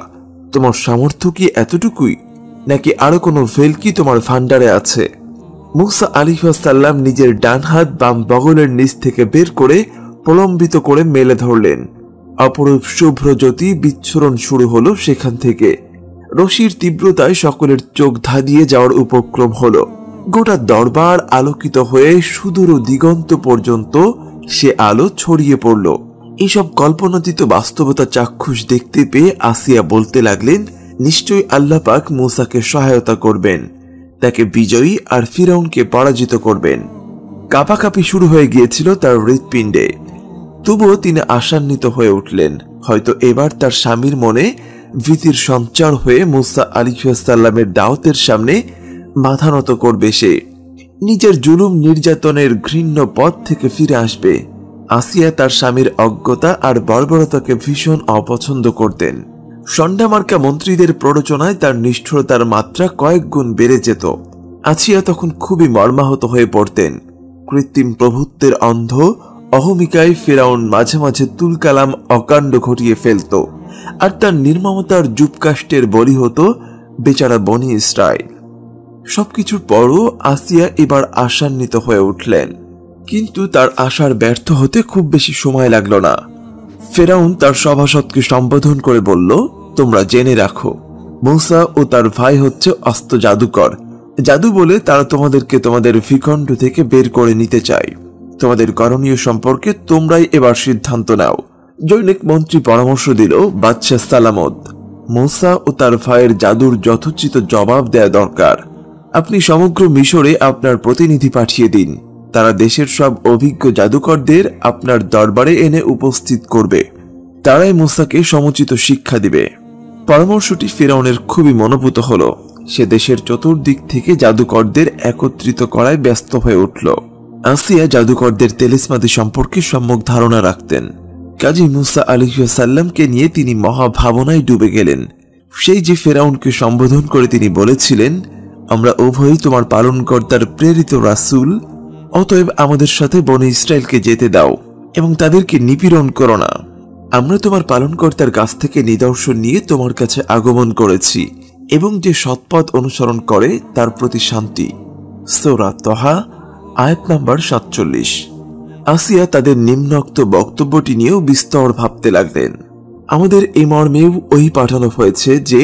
তোমার সামর্থ্য কি এতটুকুই, নাকি আরো কোনো ভেলকি তোমার ভান্ডারে আছে? মুসা আলাইহিস সালাম নিজের ডান হাত বাম বগলের নিচ থেকে বের করে প্রলম্বিত করে মেলে ধরলেন। অপরূপ শুভ্র জ্যোতি বিচ্ছুরণ শুরু হলো সেখান থেকে। রশির তীব্রতায় সকলের চোখ ধাঁধিয়ে যাওয়ার উপক্রম হলো। গোটা দরবার আলোকিত হয়ে সুদূর দিগন্ত পর্যন্ত সে আলো ছড়িয়ে পড়ল। এইসব কল্পনাতীত বাস্তবতা চাক্ষুষ দেখতে পেয়ে আসিয়া বলতে লাগলেন, নিশ্চয়ই আল্লাহ পাক মুসাকে সহায়তা করবেন, তাকে বিজয়ী আর ফিরাউনকে পরাজিত করবেন। কাঁপাকাঁপি শুরু হয়ে গিয়েছিল তার হৃৎপিণ্ডে। তবুও তিনি আশান্বিত হয়ে উঠলেন। হয়তো এবার তার স্বামীর মনে ভীতির সঞ্চার হয়ে মুসা আলাইহিস সালামের দাওয়াতের সামনে মাথা নত করবে, সে নিজের জুলুম নির্যাতনের ঘৃণ্য পথ থেকে ফিরে আসবে। আসিয়া তার স্বামীর অজ্ঞতা আর বর্বরতাকে ভীষণ অপছন্দ করতেন। সন্ডামার্কা মন্ত্রীদের প্ররোচনায় তার নিষ্ঠুরতার মাত্রা কয়েক গুণ বেড়ে যেত। আসিয়া তখন খুবই মর্মাহত হয়ে পড়তেন। কৃত্রিম প্রভুত্বের অন্ধ অহমিকায় ফিরাউন মাঝে মাঝে তুলকালাম অকাণ্ড ঘটিয়ে ফেলত, আর তার নির্মমতার যুপকাষ্টের বলি হতো বেচারা বনি ইসরাইল। সবকিছুর পরও আসিয়া এবার আশান্বিত হয়ে উঠলেন, কিন্তু তার আশার ব্যর্থ হতে খুব বেশি সময় লাগল না। ফেরাউন তার সভাসদকে সম্বোধন করে বলল, তোমরা জেনে রাখো, মুসা ও তার ভাই হচ্ছে অস্ত জাদুকর। জাদু বলে তারা তোমাদেরকে তোমাদের ভূখণ্ড থেকে বের করে নিতে চায়। তোমাদের করণীয় সম্পর্কে তোমরাই এবার সিদ্ধান্ত নাও। জনৈক মন্ত্রী পরামর্শ দিল, বাদশাহ সালামত, মুসা ও তার ভাইয়ের জাদুর যথোচিত জবাব দেয়া দরকার। আপনি সমগ্র মিশরে আপনার প্রতিনিধি পাঠিয়ে দিন। তারা দেশের সব অভিজ্ঞ জাদুকরদের আপনার দরবারে এনে উপস্থিত করবে। তারাই মুসাকে সমুচিত শিক্ষা দিবে। পরামর্শটি ফিরাউনের খুবই মনোভূত হল। সে দেশের চতুর্দিক থেকে জাদুকরদের একত্রিত করায় ব্যস্ত হয়ে উঠল। আসিয়া জাদুকরদের তেলিসমাদি সম্পর্কে সম্যক ধারণা রাখতেন। কাজী মুসা আলাইহিস সালামকে নিয়ে তিনি মহাভাবনায় ডুবে গেলেন। সেই যে ফেরাউনকে সম্বোধন করে তিনি বলেছিলেন, আমরা উভয়ই তোমার পালনকর্তার প্রেরিত রাসূল, অতএব আমাদের সাথে বনি ইসরায়েলকে যেতে দাও এবং তাদেরকে নিপীড়ন করো না। আমরা তোমার পালনকর্তার কাছ থেকে নিদর্শন নিয়ে তোমার কাছে আগমন করেছি এবং যে সৎপথ অনুসরণ করে তার প্রতি শান্তি। সূরা তহা আয়াত নাম্বার 47। আসিয়া তাদের নিম্নোক্ত বক্তব্যটি নিয়েও বিস্তর ভাবতে লাগলেন। আমাদের এই মর্মেও ওই পাঠানো হয়েছে যে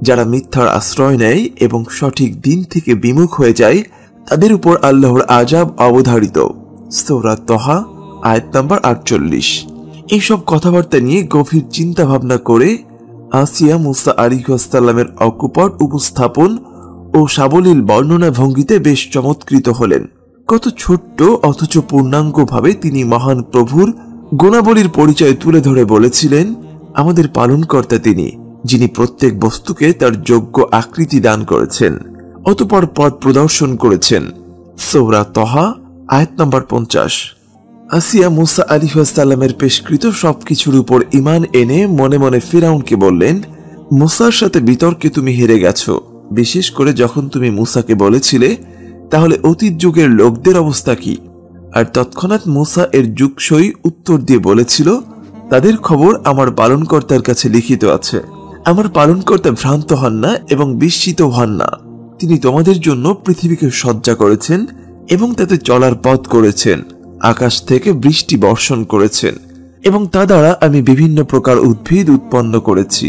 যারা মিথ্যার আশ্রয় নেয় এবং সঠিক দিন থেকে বিমুখ হয়ে যায় তাদের উপর আল্লাহর আযাব অবধারিত। সূরা তহা আয়াত নাম্বার 48। এইসব কথাবার্তা নিয়ে গভীর চিন্তা ভাবনা করে আসিয়া মুসা আলাইহিস সালামের অকুপট উপস্থাপন ও সাবলীল বর্ণনা ভঙ্গিতে বেশ চমৎকৃত হলেন। কত ছোট্ট অথচ পূর্ণাঙ্গভাবে তিনি মহান প্রভুর গুণাবলীর পরিচয় তুলে ধরে বলেছিলেন, আমাদের পালনকর্তা তিনি, যিনি প্রত্যেক বস্তুকে তার যোগ্য আকৃতি দান করেছেন, অতঃপর পথ প্রদর্শন করেছেন। সূরা তহা আয়াত নাম্বার 50। আসিয়া মুসা আলাইহিস সালামের পেশকৃত সবকিছুর উপর ঈমান এনে মনে মনে ফিরাউনকে বললেন, মুসার সাথে বিতর্কে তুমি হেরে গেছো, বিশেষ করে যখন তুমি মুসাকে বলেছিলে তাহলে অতীত যুগের লোকদের অবস্থা কি। আর তৎক্ষণাৎ মুসা এর যুগসই উত্তর দিয়ে বলেছিল, তাদের খবর আমার পালনকর্তার কাছে লিখিত আছে। আমার পালনকর্তা ভ্রান্ত হন না এবং বিস্মিত হন না। তিনি তোমাদের জন্য পৃথিবীকে সজ্জা করেছেন এবং তাতে চলার পথ করেছেন, আকাশ থেকে বৃষ্টি বর্ষণ করেছেন এবং তা দ্বারা আমি বিভিন্ন প্রকার উদ্ভিদ উৎপন্ন করেছি।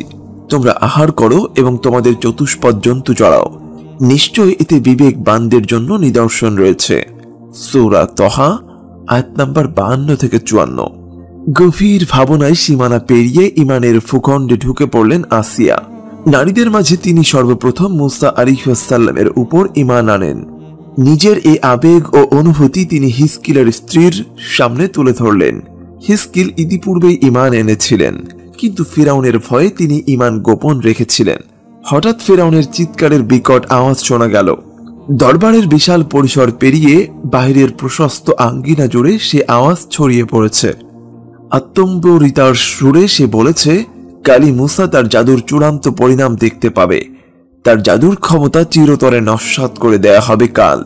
তোমরা আহার করো এবং তোমাদের চতুষ্পদ জন্তু চড়াও। নিশ্চয় এতে বিবেকবানদের জন্য নিদর্শন রয়েছে। সূরা তহা আয়াত নাম্বার 52 থেকে 54। গভীর ভাবনায় সীমানা পেরিয়ে ঈমানের ভূখণ্ডে ঢুকে পড়লেন আসিয়া। নারীদের মাঝে তিনি সর্বপ্রথম মুসা আলাইহিস সালামের উপর ঈমান আনেন। নিজের এই আবেগ ও অনুভূতি তিনি হিজকিলের স্ত্রীর সামনে তুলে ধরলেন। হিজকিল ইতিপূর্বেই ঈমান এনেছিলেন, কিন্তু ফিরাউনের ভয়ে তিনি ঈমান গোপন রেখেছিলেন। হঠাৎ ফিরাউনের চিৎকারের বিকট আওয়াজ শোনা গেল। দরবারের বিশাল পরিসর পেরিয়ে বাইরের প্রশস্ত আঙ্গিনা জুড়ে সে আওয়াজ ছড়িয়ে পড়েছে। আত্মম্বরিতার সুরে সে বলেছে, কালী মুসা তার জাদুর চূড়ান্ত পরিণাম দেখতে পাবে। তার জাদুর ক্ষমতা চিরতরে নস্যাৎ করে দেয়া হবে কাল।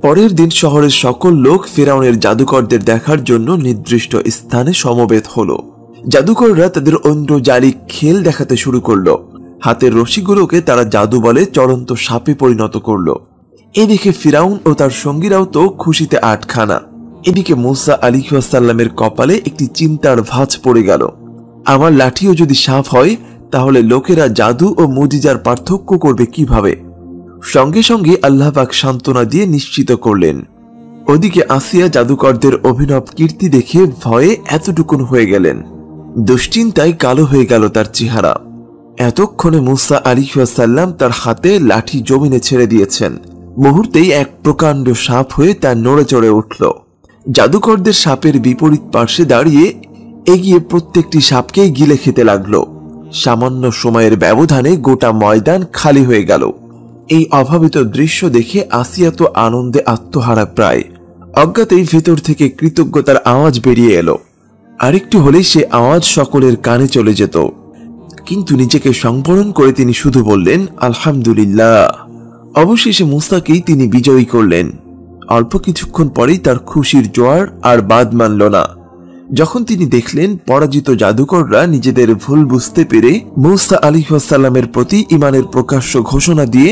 পরের দিন শহরের সকল লোক ফিরাউনের জাদুকরদের দেখার জন্য নির্দিষ্ট স্থানে সমবেত হলো। জাদুকররা তাদের ঐন্দ্রজালিক খেল দেখাতে শুরু করলো। হাতের রশিগুলোকে তারা জাদু বলে চলন্ত সাপে পরিণত করল। এদিকে ফিরাউন ও তার সঙ্গীরাও তো খুশিতে আটখানা। এদিকে মূসা আলাইহিস সালামের কপালে একটি চিন্তার ভাঁজ পড়ে গেল। আমার লাঠিও যদি সাপ হয় তাহলে লোকেরা জাদু ও মুজিজার পার্থক্য করবে কিভাবে? সঙ্গে সঙ্গে আল্লাহ পাক সান্ত্বনা দিয়ে নিশ্চিত করলেন। ওদিকে আসিয়া জাদুকরদের অভিনব কীর্তি দেখে ভয়ে এতটুকুন হয়ে গেলেন। দুশ্চিন্তায় কালো হয়ে গেল তার চেহারা। এতক্ষণে মূসা আলাইহিস সালাম তার হাতে লাঠি জমিনে ছেড়ে দিয়েছেন। মুহূর্তেই এক প্রকাণ্ড সাপ হয়ে তার নড়ে চড়ে উঠল। জাদুকরদের সাপের বিপরীত পার্শ্বে দাঁড়িয়ে এগিয়ে প্রত্যেকটি সাপকেই গিলে খেতে লাগলো। সামান্য সময়ের ব্যবধানে গোটা ময়দান খালি হয়ে গেল। এই অভাবিত দৃশ্য দেখে আসিয়া তো আনন্দে আত্মহারা প্রায়। অজ্ঞাতেই ভেতর থেকে কৃতজ্ঞতার আওয়াজ বেরিয়ে এলো। আরেকটু হলেই সে আওয়াজ সকলের কানে চলে যেত, কিন্তু নিজেকে সংবরণ করে তিনি শুধু বললেন আলহামদুলিল্লাহ। অবশেষে মূসাকেই তিনি বিজয়ী করলেন। অল্প কিছুক্ষণ পরেই তার খুশির জোয়ার আর বাদ মানল না। যখন তিনি দেখলেন পরাজিত জাদুকররা নিজেদের ভুল বুঝতে পেরে মূসা আলাইহিস সালামের প্রতি ঈমানের প্রকাশ্য ঘোষণা দিয়ে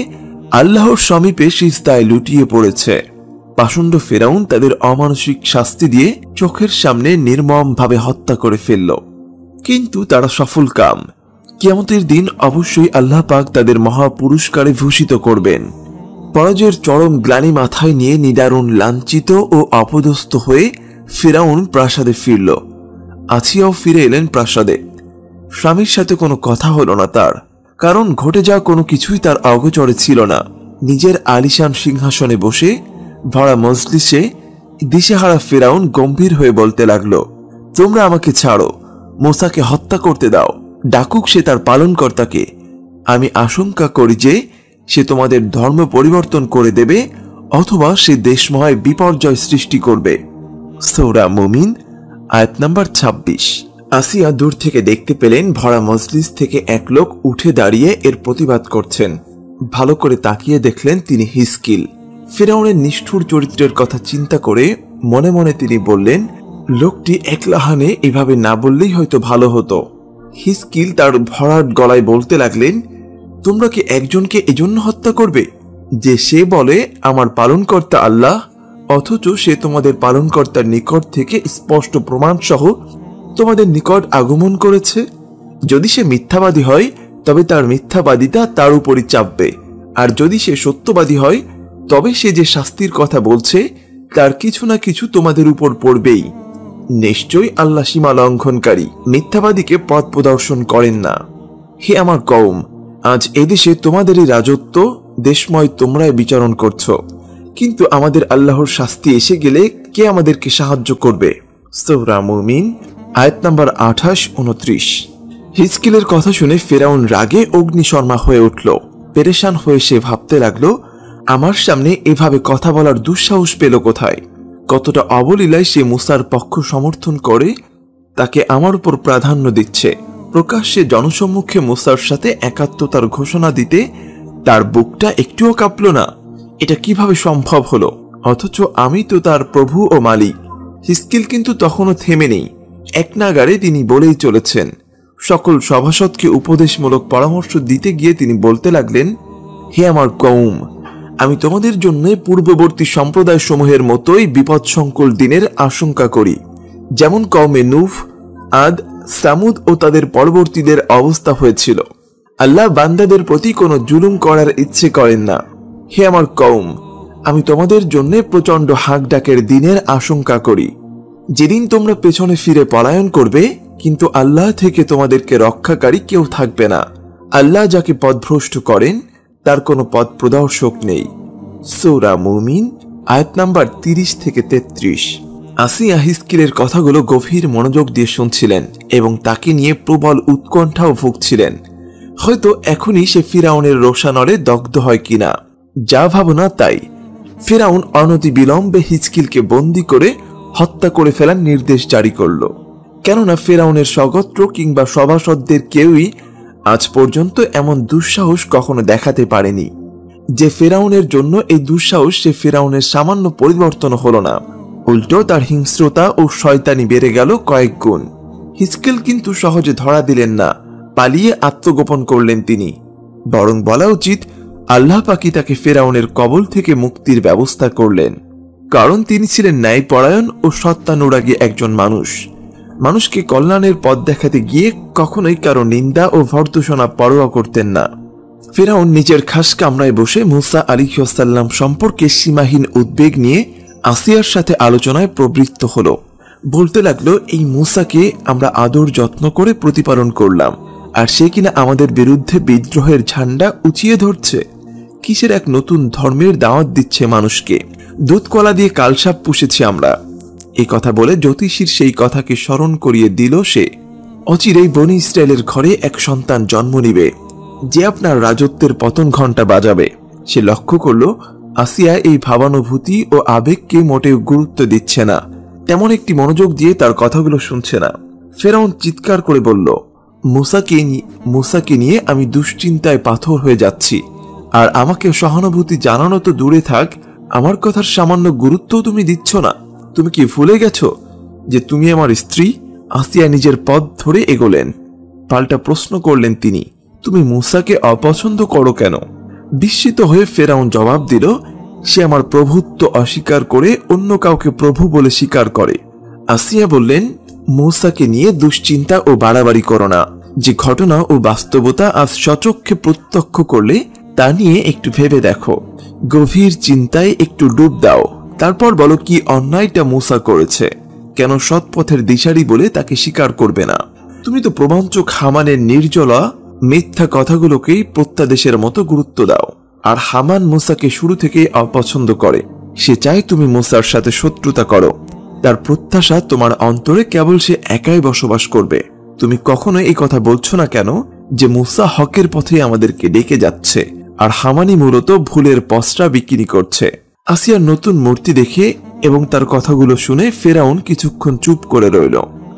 আল্লাহর সমীপে সিজদায় লুটিয়ে পড়েছে, পাষণ্ড ফেরাউন তাদের অমানসিক শাস্তি দিয়ে চোখের সামনে নির্মমভাবে হত্যা করে ফেলল। কিন্তু তারা সফল কাম। কিয়ামতের দিন অবশ্যই আল্লাহ পাক তাদের মহাপুরস্কারে ভূষিত করবেন। পরাজয়ের চরম গ্লানি মাথায় নিয়ে নিদারুণ লাঞ্ছিত ও অপদস্থ হয়ে ফিরাউন প্রাসাদে ফিরল। আসিয়াও ফিরে এলেন প্রাসাদে। স্বামীর সাথে কোনো কথা হলো না তার, কারণ ঘটে যাওয়া কোনো কিছুই তার অগোচরে ছিল না। নিজের আলিশান সিংহাসনে বসে ভরা মজলিসে দিশেহারা ফিরাউন গম্ভীর হয়ে বলতে লাগলো, তোমরা আমাকে ছাড়ো, মূসাকে হত্যা করতে দাও, ডাকুক সে তার পালনকর্তাকে। আমি আশঙ্কা করি যে সে তোমাদের ধর্ম পরিবর্তন করে দেবে অথবা সে দেশময় বিপর্যয় সৃষ্টি করবে। সূরা মুমিন আয়াত নাম্বার ২৬। আসিয়া দূর থেকে দেখতে পেলেন ভরা মজলিস থেকে এক লোক উঠে দাঁড়িয়ে এর প্রতিবাদ করছেন। ভালো করে তাকিয়ে দেখলেন তিনি হিজকিল। ফিরাউনের নিষ্ঠুর চরিত্রের কথা চিন্তা করে মনে মনে তিনি বললেন, লোকটি একলাহানে এভাবে না বললেই হয়তো ভালো হতো। হিজকিল তার ভরাট গলায় বলতে লাগলেন, তোমরা কি একজনকে এজন্য হত্যা করবে যে সে বলে আমার পালনকর্তা আল্লাহ, অথচ সে তোমাদের পালনকর্তার নিকট থেকে স্পষ্ট প্রমাণ সহ তোমাদের নিকট আগমন করেছে? যদি সে মিথ্যাবাদী হয় তবে তার মিথ্যাবাদিতা তার উপরই চাপবে, আর যদি সে সত্যবাদী হয় তবে সে যে শাস্তির কথা বলছে তার কিছু না কিছু তোমাদের উপর পড়বেই। নিশ্চয়ই আল্লাহ সীমা লঙ্ঘনকারী মিথ্যাবাদীকে পথ প্রদর্শন করেন না। হে আমার কওম, আজ এদেশে তোমাদেরই রাজত্ব, দেশময় তোমরাই বিচরণ করছো, কিন্তু আমাদের আল্লাহর শাস্তি এসে গেলে কে আমাদেরকে সাহায্য করবে? সূরা মুমিন আয়াত নাম্বার ২৮-২৯। হিজকিলের কথা শুনে ফিরাউন রাগে অগ্নিশর্মা হয়ে উঠল। পেরেশান হয়ে সে ভাবতে লাগলো, আমার সামনে এভাবে কথা বলার দুঃসাহস পেল কোথায়? কতটা অবলীলায় সে মূসার পক্ষ সমর্থন করে তাকে আমার উপর প্রাধান্য দিচ্ছে। প্রকাশ্যে জনসম্মুখে মূসার সাথে একাত্মতার ঘোষণা দিতে তার বুকটা একটুও কাঁপল না। এটা কিভাবে সম্ভব হলো? অথচ আমি তো তার প্রভু ও মালিক। হিজকিল কিন্তু তখনও থেমে নেই। এক নাগাড়ে তিনি বলেই চলেছেন। সকল সভাসদকে উপদেশমূলক পরামর্শ দিতে গিয়ে তিনি বলতে লাগলেন, হে আমার কওম, আমি তোমাদের জন্য পূর্ববর্তী সম্প্রদায় সমূহের মতোই বিপদসংকুল দিনের আশঙ্কা করি, যেমন কওমে নূহ, আদ, সামুদ ও তাদের পরবর্তীদের অবস্থা হয়েছিল। আল্লাহ বান্দাদের প্রতি কোনো জুলুম করার ইচ্ছে করেন না। হে আমার কওম, আমি তোমাদের জন্য প্রচন্ড হাঁক ডাকের দিনের আশঙ্কা করি, যেদিন তোমরা পেছনে ফিরে পলায়ন করবে, কিন্তু আল্লাহ থেকে তোমাদেরকে রক্ষাকারী কেউ থাকবে না। আল্লাহ যাকে পথভ্রষ্ট করেন তার কোনো পথ প্রদর্শক নেই। সূরা মুমিন আয়াত নাম্বার ৩০-৩৩। আসিয়া হিজকিলের কথাগুলো গভীর মনোযোগ দিয়ে শুনছিলেন এবং তাকে নিয়ে প্রবল উৎকণ্ঠাও ভুগছিলেন। হয়তো এখনই সে ফিরাউনের রোষানলে দগ্ধ হয় কিনা। যা ভাবনা তাই। ফিরাউন অনতি বিলম্বে হিজকিলকে বন্দী করে হত্যা করে ফেলার নির্দেশ জারি করল। কেননা ফিরাউনের স্বগোত্র কিংবা সভাসদদের কেউই আজ পর্যন্ত এমন দুঃসাহস কখনো দেখাতে পারেনি। যে ফিরাউনের জন্য এই দুঃসাহস, সে ফিরাউনের সামান্য পরিবর্তন হলো না, উল্টো তার হিংস্রতা ও শয়তানি বেড়ে গেল কয়েক গুণ। হিজকিল কিন্তু সহজে ধরা দিলেন না, পালিয়ে আত্মগোপন করলেন তিনি। বরং বলা উচিত আল্লাহ পাকই তাকে ফেরাউনের কবল থেকে মুক্তির ব্যবস্থা করলেন, কারণ তিনি ছিলেন ন্যায়পরায়ণ ও সত্যানুরাগী একজন মানুষ। মানুষকে কল্যাণের পথ দেখাতে গিয়ে কখনোই কারো নিন্দা ও ভর্ৎসনা পরোয়া করতেন না। ফেরাউন নিজের খাস কামরায় বসে মুসা আলাইহিস সালাম সম্পর্কে সীমাহীন উদ্বেগ নিয়ে আসিয়ার সাথে আলোচনায় প্রবৃত্ত হল। বলতে লাগলো, এই মুসাকে আমরা আদর যত্ন করে প্রতিপালন করলাম, আর সে কিনা আমাদের বিরুদ্ধে বিদ্রোহের ঝান্ডা উঁচিয়ে ধরছে। কিসের এক নতুন ধর্মের দাওয়াত দিচ্ছে মানুষকে। দুধ কলা দিয়ে কালসাপ পুষেছি আমরা। এই কথা বলে জ্যোতিষীর সেই কথাকে স্মরণ করিয়ে দিল সে। অচিরেই বনি ইসরায়েলের ঘরে এক সন্তান জন্ম নিবে, যে আপনার রাজত্বের পতন ঘণ্টা বাজাবে। সে লক্ষ্য করল আসিয়া এই ভাবানুভূতি ও আবেগকে মোটেও গুরুত্ব দিচ্ছে না, তেমন একটি মনোযোগ দিয়ে তার কথাগুলো শুনছে না। ফেরাউন চিৎকার করে বলল, মুসাকে নিয়ে আমি দুশ্চিন্তায় পাথর হয়ে যাচ্ছি, আর আমাকে সহানুভূতি জানানো তো দূরে থাক, আমার কথার সামান্য গুরুত্ব তুমি দিচ্ছ না। তুমি কি ভুলে গেছো যে তুমি আমার স্ত্রী? আসিয়া নিজের পথ ধরে এগোলেন। পাল্টা প্রশ্ন করলেন তিনি, তুমি মুসাকে অপছন্দ করো কেন? বিস্মিত হয়ে ফেরাউন জবাব দিল, সে আমার প্রভুত্ব অস্বীকার করে অন্য কাউকে প্রভু বলে স্বীকার করে। আসিয়া বললেন, মুসাকে নিয়ে দুশ্চিন্তা ও বাড়াবাড়ি করো না। যে ঘটনা ও বাস্তবতা আজ সচক্ষে প্রত্যক্ষ করলে তা নিয়ে একটু ভেবে দেখো। গভীর চিন্তায় একটু ডুব দাও, তারপর বলো কি অন্যায়টা মুসা করেছে, কেন সৎপথের দিশারি বলে তাকে স্বীকার করবে না। তুমি তো প্রবঞ্চক হামানের নির্জলা মিথ্যা কথাগুলোকেই প্রত্যাদেশের মতো গুরুত্ব দাও। আর হামান মুসাকে শুরু থেকেই অপছন্দ করে। সে চায় তুমি মুসার সাথে শত্রুতা করো। তার প্রত্যাশা তোমার অন্তরে কেবল সে একাই বসবাস করবে। তুমি কখনো এই কথা বলছো না কেন যে মুসা হকের পথে আমাদেরকে ডেকে যাচ্ছে, আর হামানি মূলত ভুলের পসরা বিক্রি করছে। আসিয়ার নতুন মূর্তি দেখে এবং তার কথাগুলো শুনে ফেরাউন কিছুক্ষণ চুপ করে রইল।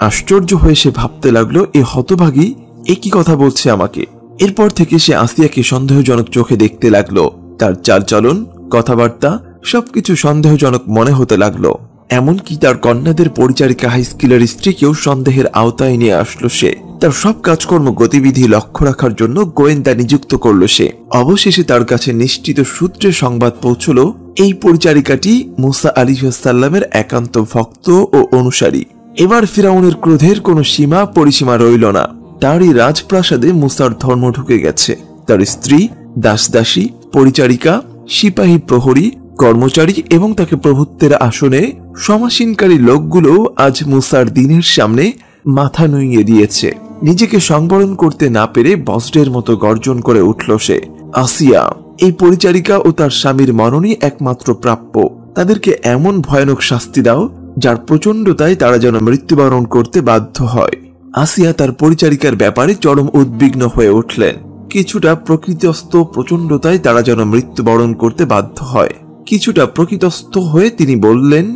আশ্চর্য হয়ে সে ভাবতে লাগলো, এ হতভাগী একই কথা বলছে আমাকে। এরপর থেকে সে আসিয়াকে সন্দেহজনক চোখে দেখতে লাগলো। তার চালচলন, কথাবার্তা সবকিছু সন্দেহজনক মনে হতে লাগলো। এমনকি তার কন্যাদের পরিচারিকা হাইস্কিলের স্ত্রীকেও সন্দেহের আওতায় নিয়ে আসলো সে। তার সব কাজকর্ম গতিবিধি লক্ষ্য রাখার জন্য গোয়েন্দা নিযুক্ত করলো সে। অবশেষে তার কাছে নিশ্চিত সূত্রে সংবাদ পৌঁছল, এই পরিচারিকাটি মুসা আলাইহিস সালামের একান্ত ভক্ত ও অনুসারী। এবার ফিরাউনের ক্রোধের কোনো সীমা পরিসীমা রইল না। তারই রাজপ্রাসাদে মুসার ধর্ম ঢুকে গেছে। তার স্ত্রী, দাসদাসী, পরিচারিকা, সিপাহী, প্রহরী, কর্মচারী এবং তাকে প্রভুত্বের আসনে সমাসীনকারী লোকগুলো আজ মুসার দিনের সামনে মাথা নুইয়ে দিয়েছে। নিজেকে সংবরণ করতে না পেরে বজ্রের মতো গর্জন করে উঠল সে। আসিয়া, এই পরিচারিকা ও তার স্বামীর মরণই একমাত্র প্রাপ্য। তাদেরকে এমন ভয়ানক শাস্তি দাও যার প্রচণ্ডতায় তারা যেন মৃত্যুবরণ করতে বাধ্য হয়। আসিয়া তার পরিচারিকার ব্যাপারে চরম উদ্বিগ্ন হয়ে উঠলেন। কিছুটা প্রকৃতস্থ প্রচণ্ডতায় তারা যেন মৃত্যুবরণ করতে বাধ্য হয়। কিছুটা প্রকৃতস্থ হয়ে তিনি বললেন,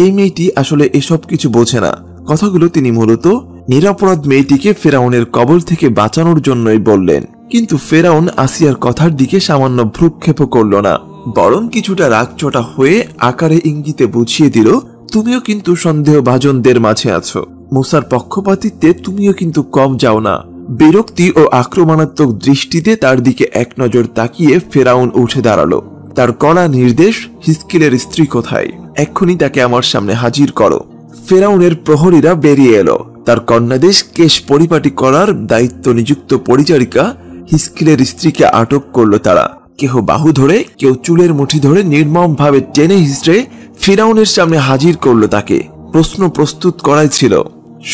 এই মেয়েটি আসলে এসব কিছু বোঝে না। কথাগুলো তিনি মূলত নিরপরাধ মেয়েটিকে ফেরাউনের কবল থেকে বাঁচানোর জন্যই বললেন। কিন্তু ফেরাউন আসিয়ার কথার দিকে সামান্য ভ্রুক্ষেপও করল না, বরং কিছুটা রাগচটা হয়ে আকারে ইঙ্গিতে বুঝিয়ে দিল, তুমিও কিন্তু সন্দেহভাজনদের মাঝে আছো। মুসার পক্ষপাতিত্বে তুমিও কিন্তু কম যাও না। বিরক্তি ও আক্রমণাত্মক দৃষ্টিতে তার দিকে এক নজর তাকিয়ে ফেরাউন উঠে দাঁড়ালো। তার কড়া নির্দেশ, হিজকিলের স্ত্রী কোথায়? এক্ষুনি তাকে আমার সামনে হাজির করো। ফেরাউনের প্রহরীরা বেরিয়ে এলো। তার কন্যাদেশ কেশ পরিপাটি করার দায়িত্ব নিযুক্ত পরিচারিকা হিজকিলের স্ত্রীকে আটক করলো তারা। কেহ বাহু ধরে, কেউ চুলের মুঠি ধরে নির্মম ভাবে টেনে হিঁচড়ে ফেরাউনের সামনে হাজির করলো তাকে। প্রশ্ন প্রস্তুত করাই ছিল।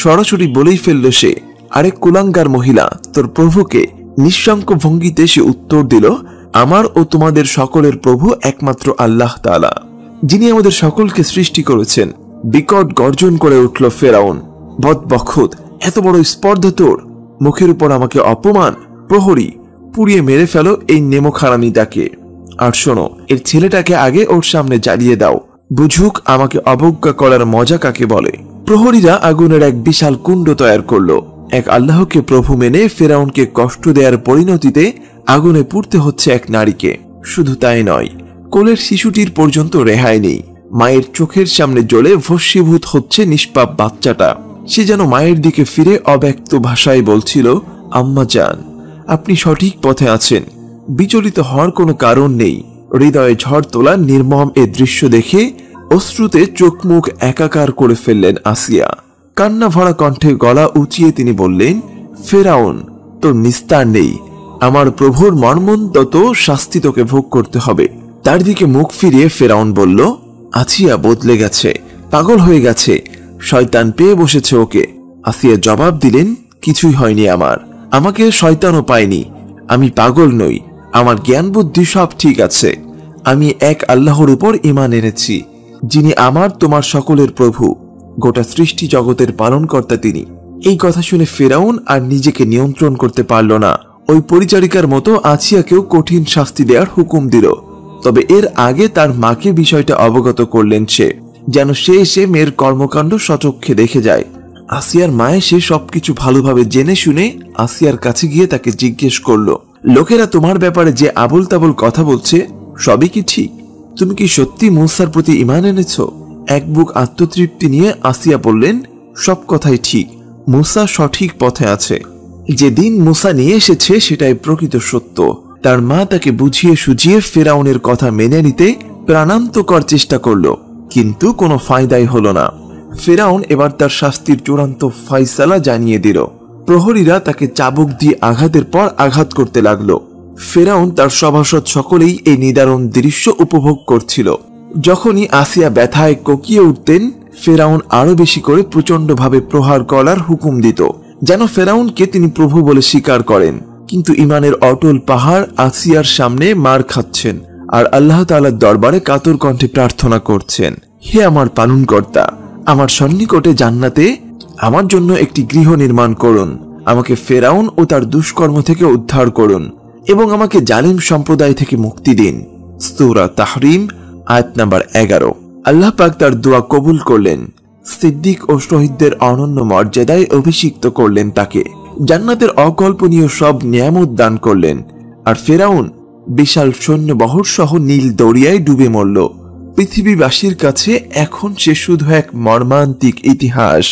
সরাসরি বলেই ফেললো সে, আরে কুলাঙ্গার মহিলা, তোর প্রভুকে? নিঃশঙ্ক ভঙ্গিতে সে উত্তর দিল, আমার ও তোমাদের সকলের প্রভু একমাত্র আল্লাহ তাআলা, যিনি আমাদের সকলকে সৃষ্টি করেছেন। বিকট গর্জন করে উঠল ফেরাউন, বদবখত, এত বড় স্পর্ধা তোর! মুখের উপর আমাকে অপমান! প্রহরী, পুড়িয়ে মেরে ফেলো এই নেমোখারামিটাকে। আর শোনো, এর ছেলেটাকে আগে ওর সামনে জ্বালিয়ে দাও, বুঝুক আমাকে অবজ্ঞা করার মজা কাকে বলে। প্রহরীরা আগুনের এক বিশাল কুণ্ড তৈরি করলো। এক আল্লাহকে প্রভু মেনে ফেরাউনকে কষ্ট দেওয়ার পরিণতিতে আগুনে পুড়তে হচ্ছে এক নারীকে। শুধু তাই নয়, কোলের শিশুটির পর্যন্ত রেহাই নেই। মায়ের চোখের সামনে জ্বলে ভস্মীভূত হচ্ছে নিষ্পাপ বাচ্চাটা। সে যেন মায়ের দিকে ফিরে অব্যক্ত ভাষায় বলছিল, আম্মা জান, আপনি সঠিক পথে আছেন, বিচলিত হওয়ার কোনো কারণ নেই। হৃদয়ে ঝড় তোলা নির্মম এ দৃশ্য দেখে অশ্রুতে চোখ মুখ একাকার করে ফেললেন আসিয়া। কান্না ভরা কণ্ঠে গলা উঁচিয়ে তিনি বললেন, ফেরাউন, তোর নিস্তার নেই, আমার প্রভুর মর্মন্তত শাস্তি তোকে ভোগ করতে হবে। তার দিকে মুখ ফিরিয়ে ফেরাউন বলল, আসিয়া বদলে গেছে, পাগল হয়ে গেছে, শয়তান পেয়ে বসেছে ওকে। আসিয়া জবাব দিলেন, কিছুই হয়নি আমার, আমাকে শয়তানও পায়নি, আমি পাগল নই, আমার জ্ঞান বুদ্ধি সব ঠিক আছে। আমি এক আল্লাহর উপর ঈমান এনেছি, যিনি আমার তোমার সকলের প্রভু, গোটা সৃষ্টি জগতের পালনকর্তা তিনি। এই কথা শুনে ফেরাউন আর নিজেকে নিয়ন্ত্রণ করতে পারল না। ওই পরিচারিকার মতো আসিয়াকেও কঠিন শাস্তি দেওয়ার হুকুম দিল। তবে এর আগে তার মাকে বিষয়টা অবগত করলেন সে, যেন সে এসে মেয়ের কর্মকাণ্ড সচক্ষে দেখে যায়। আসিয়ার মা এসে সবকিছু ভালোভাবে জেনে শুনে আসিয়ার কাছে গিয়ে তাকে জিজ্ঞেস করলো, লোকেরা তোমার ব্যাপারে যে আবল তাবল কথা বলছে সবই কি ঠিক? তুমি কি সত্যি মূসার প্রতি ঈমান এনেছ? এক বুক আত্মতৃপ্তি নিয়ে আসিয়া বললেন, সব কথাই ঠিক, মূসা সঠিক পথে আছে। যে দিন মূসা নিয়ে এসেছে সেটাই প্রকৃত সত্য। তার মা তাকে বুঝিয়ে সুঝিয়ে ফেরাউনের কথা মেনে নিতে প্রাণান্তকর চেষ্টা করল, কিন্তু কোনো ফায়দাই হলো না। ফেরাউন এবার তার শাস্তির চূড়ান্ত ফয়সালা জানিয়ে দিল। প্রহরীরা তাকে চাবুক দিয়ে আঘাতের পর আঘাত করতে লাগলো। ফেরাউন তার সভাসদ সকলেই এই নিদারুণ দৃশ্য উপভোগ করছিল। যখনই আসিয়া ব্যথায় কোকিয়ে উঠতেন, ফেরাউন আরো বেশি করে প্রচন্ডভাবে প্রহার করার হুকুম দিত, যেন ফেরাউনকে তিনি প্রভু বলে স্বীকার করেন। কিন্তু ইমানের অটল পাহাড় আসিয়ার সামনে মার খাচ্ছেন আর আল্লাহ তাআলার দরবারে কাতর কণ্ঠে প্রার্থনা করছেন, হে আমার পালনকর্তা, আমার সন্নিকটে জান্নাতে আমার জন্য একটি গৃহ নির্মাণ করুন, আমাকে ফেরাউন ও তার দুষ্কর্ম থেকে উদ্ধার করুন এবং আমাকে জালিম সম্প্রদায় থেকে মুক্তি দিন। সূরা তাহরিম আয়াত নাম্বার 11। আল্লাহ পাক তার দোয়া কবুল করলেন। সিদ্দিক ও শহীদদের অনন্য মর্যাদায় অভিষিক্ত করলেন তাকে, জান্নাতের অকল্পনীয় সব নিয়ামত দান করলেন। আর ফেরাউন বিশাল সৈন্যবহর সহ নীল দরিয়ায় ডুবে মরল। পৃথিবীবাসীর কাছে এখন সে শুধু এক মর্মান্তিক ইতিহাস।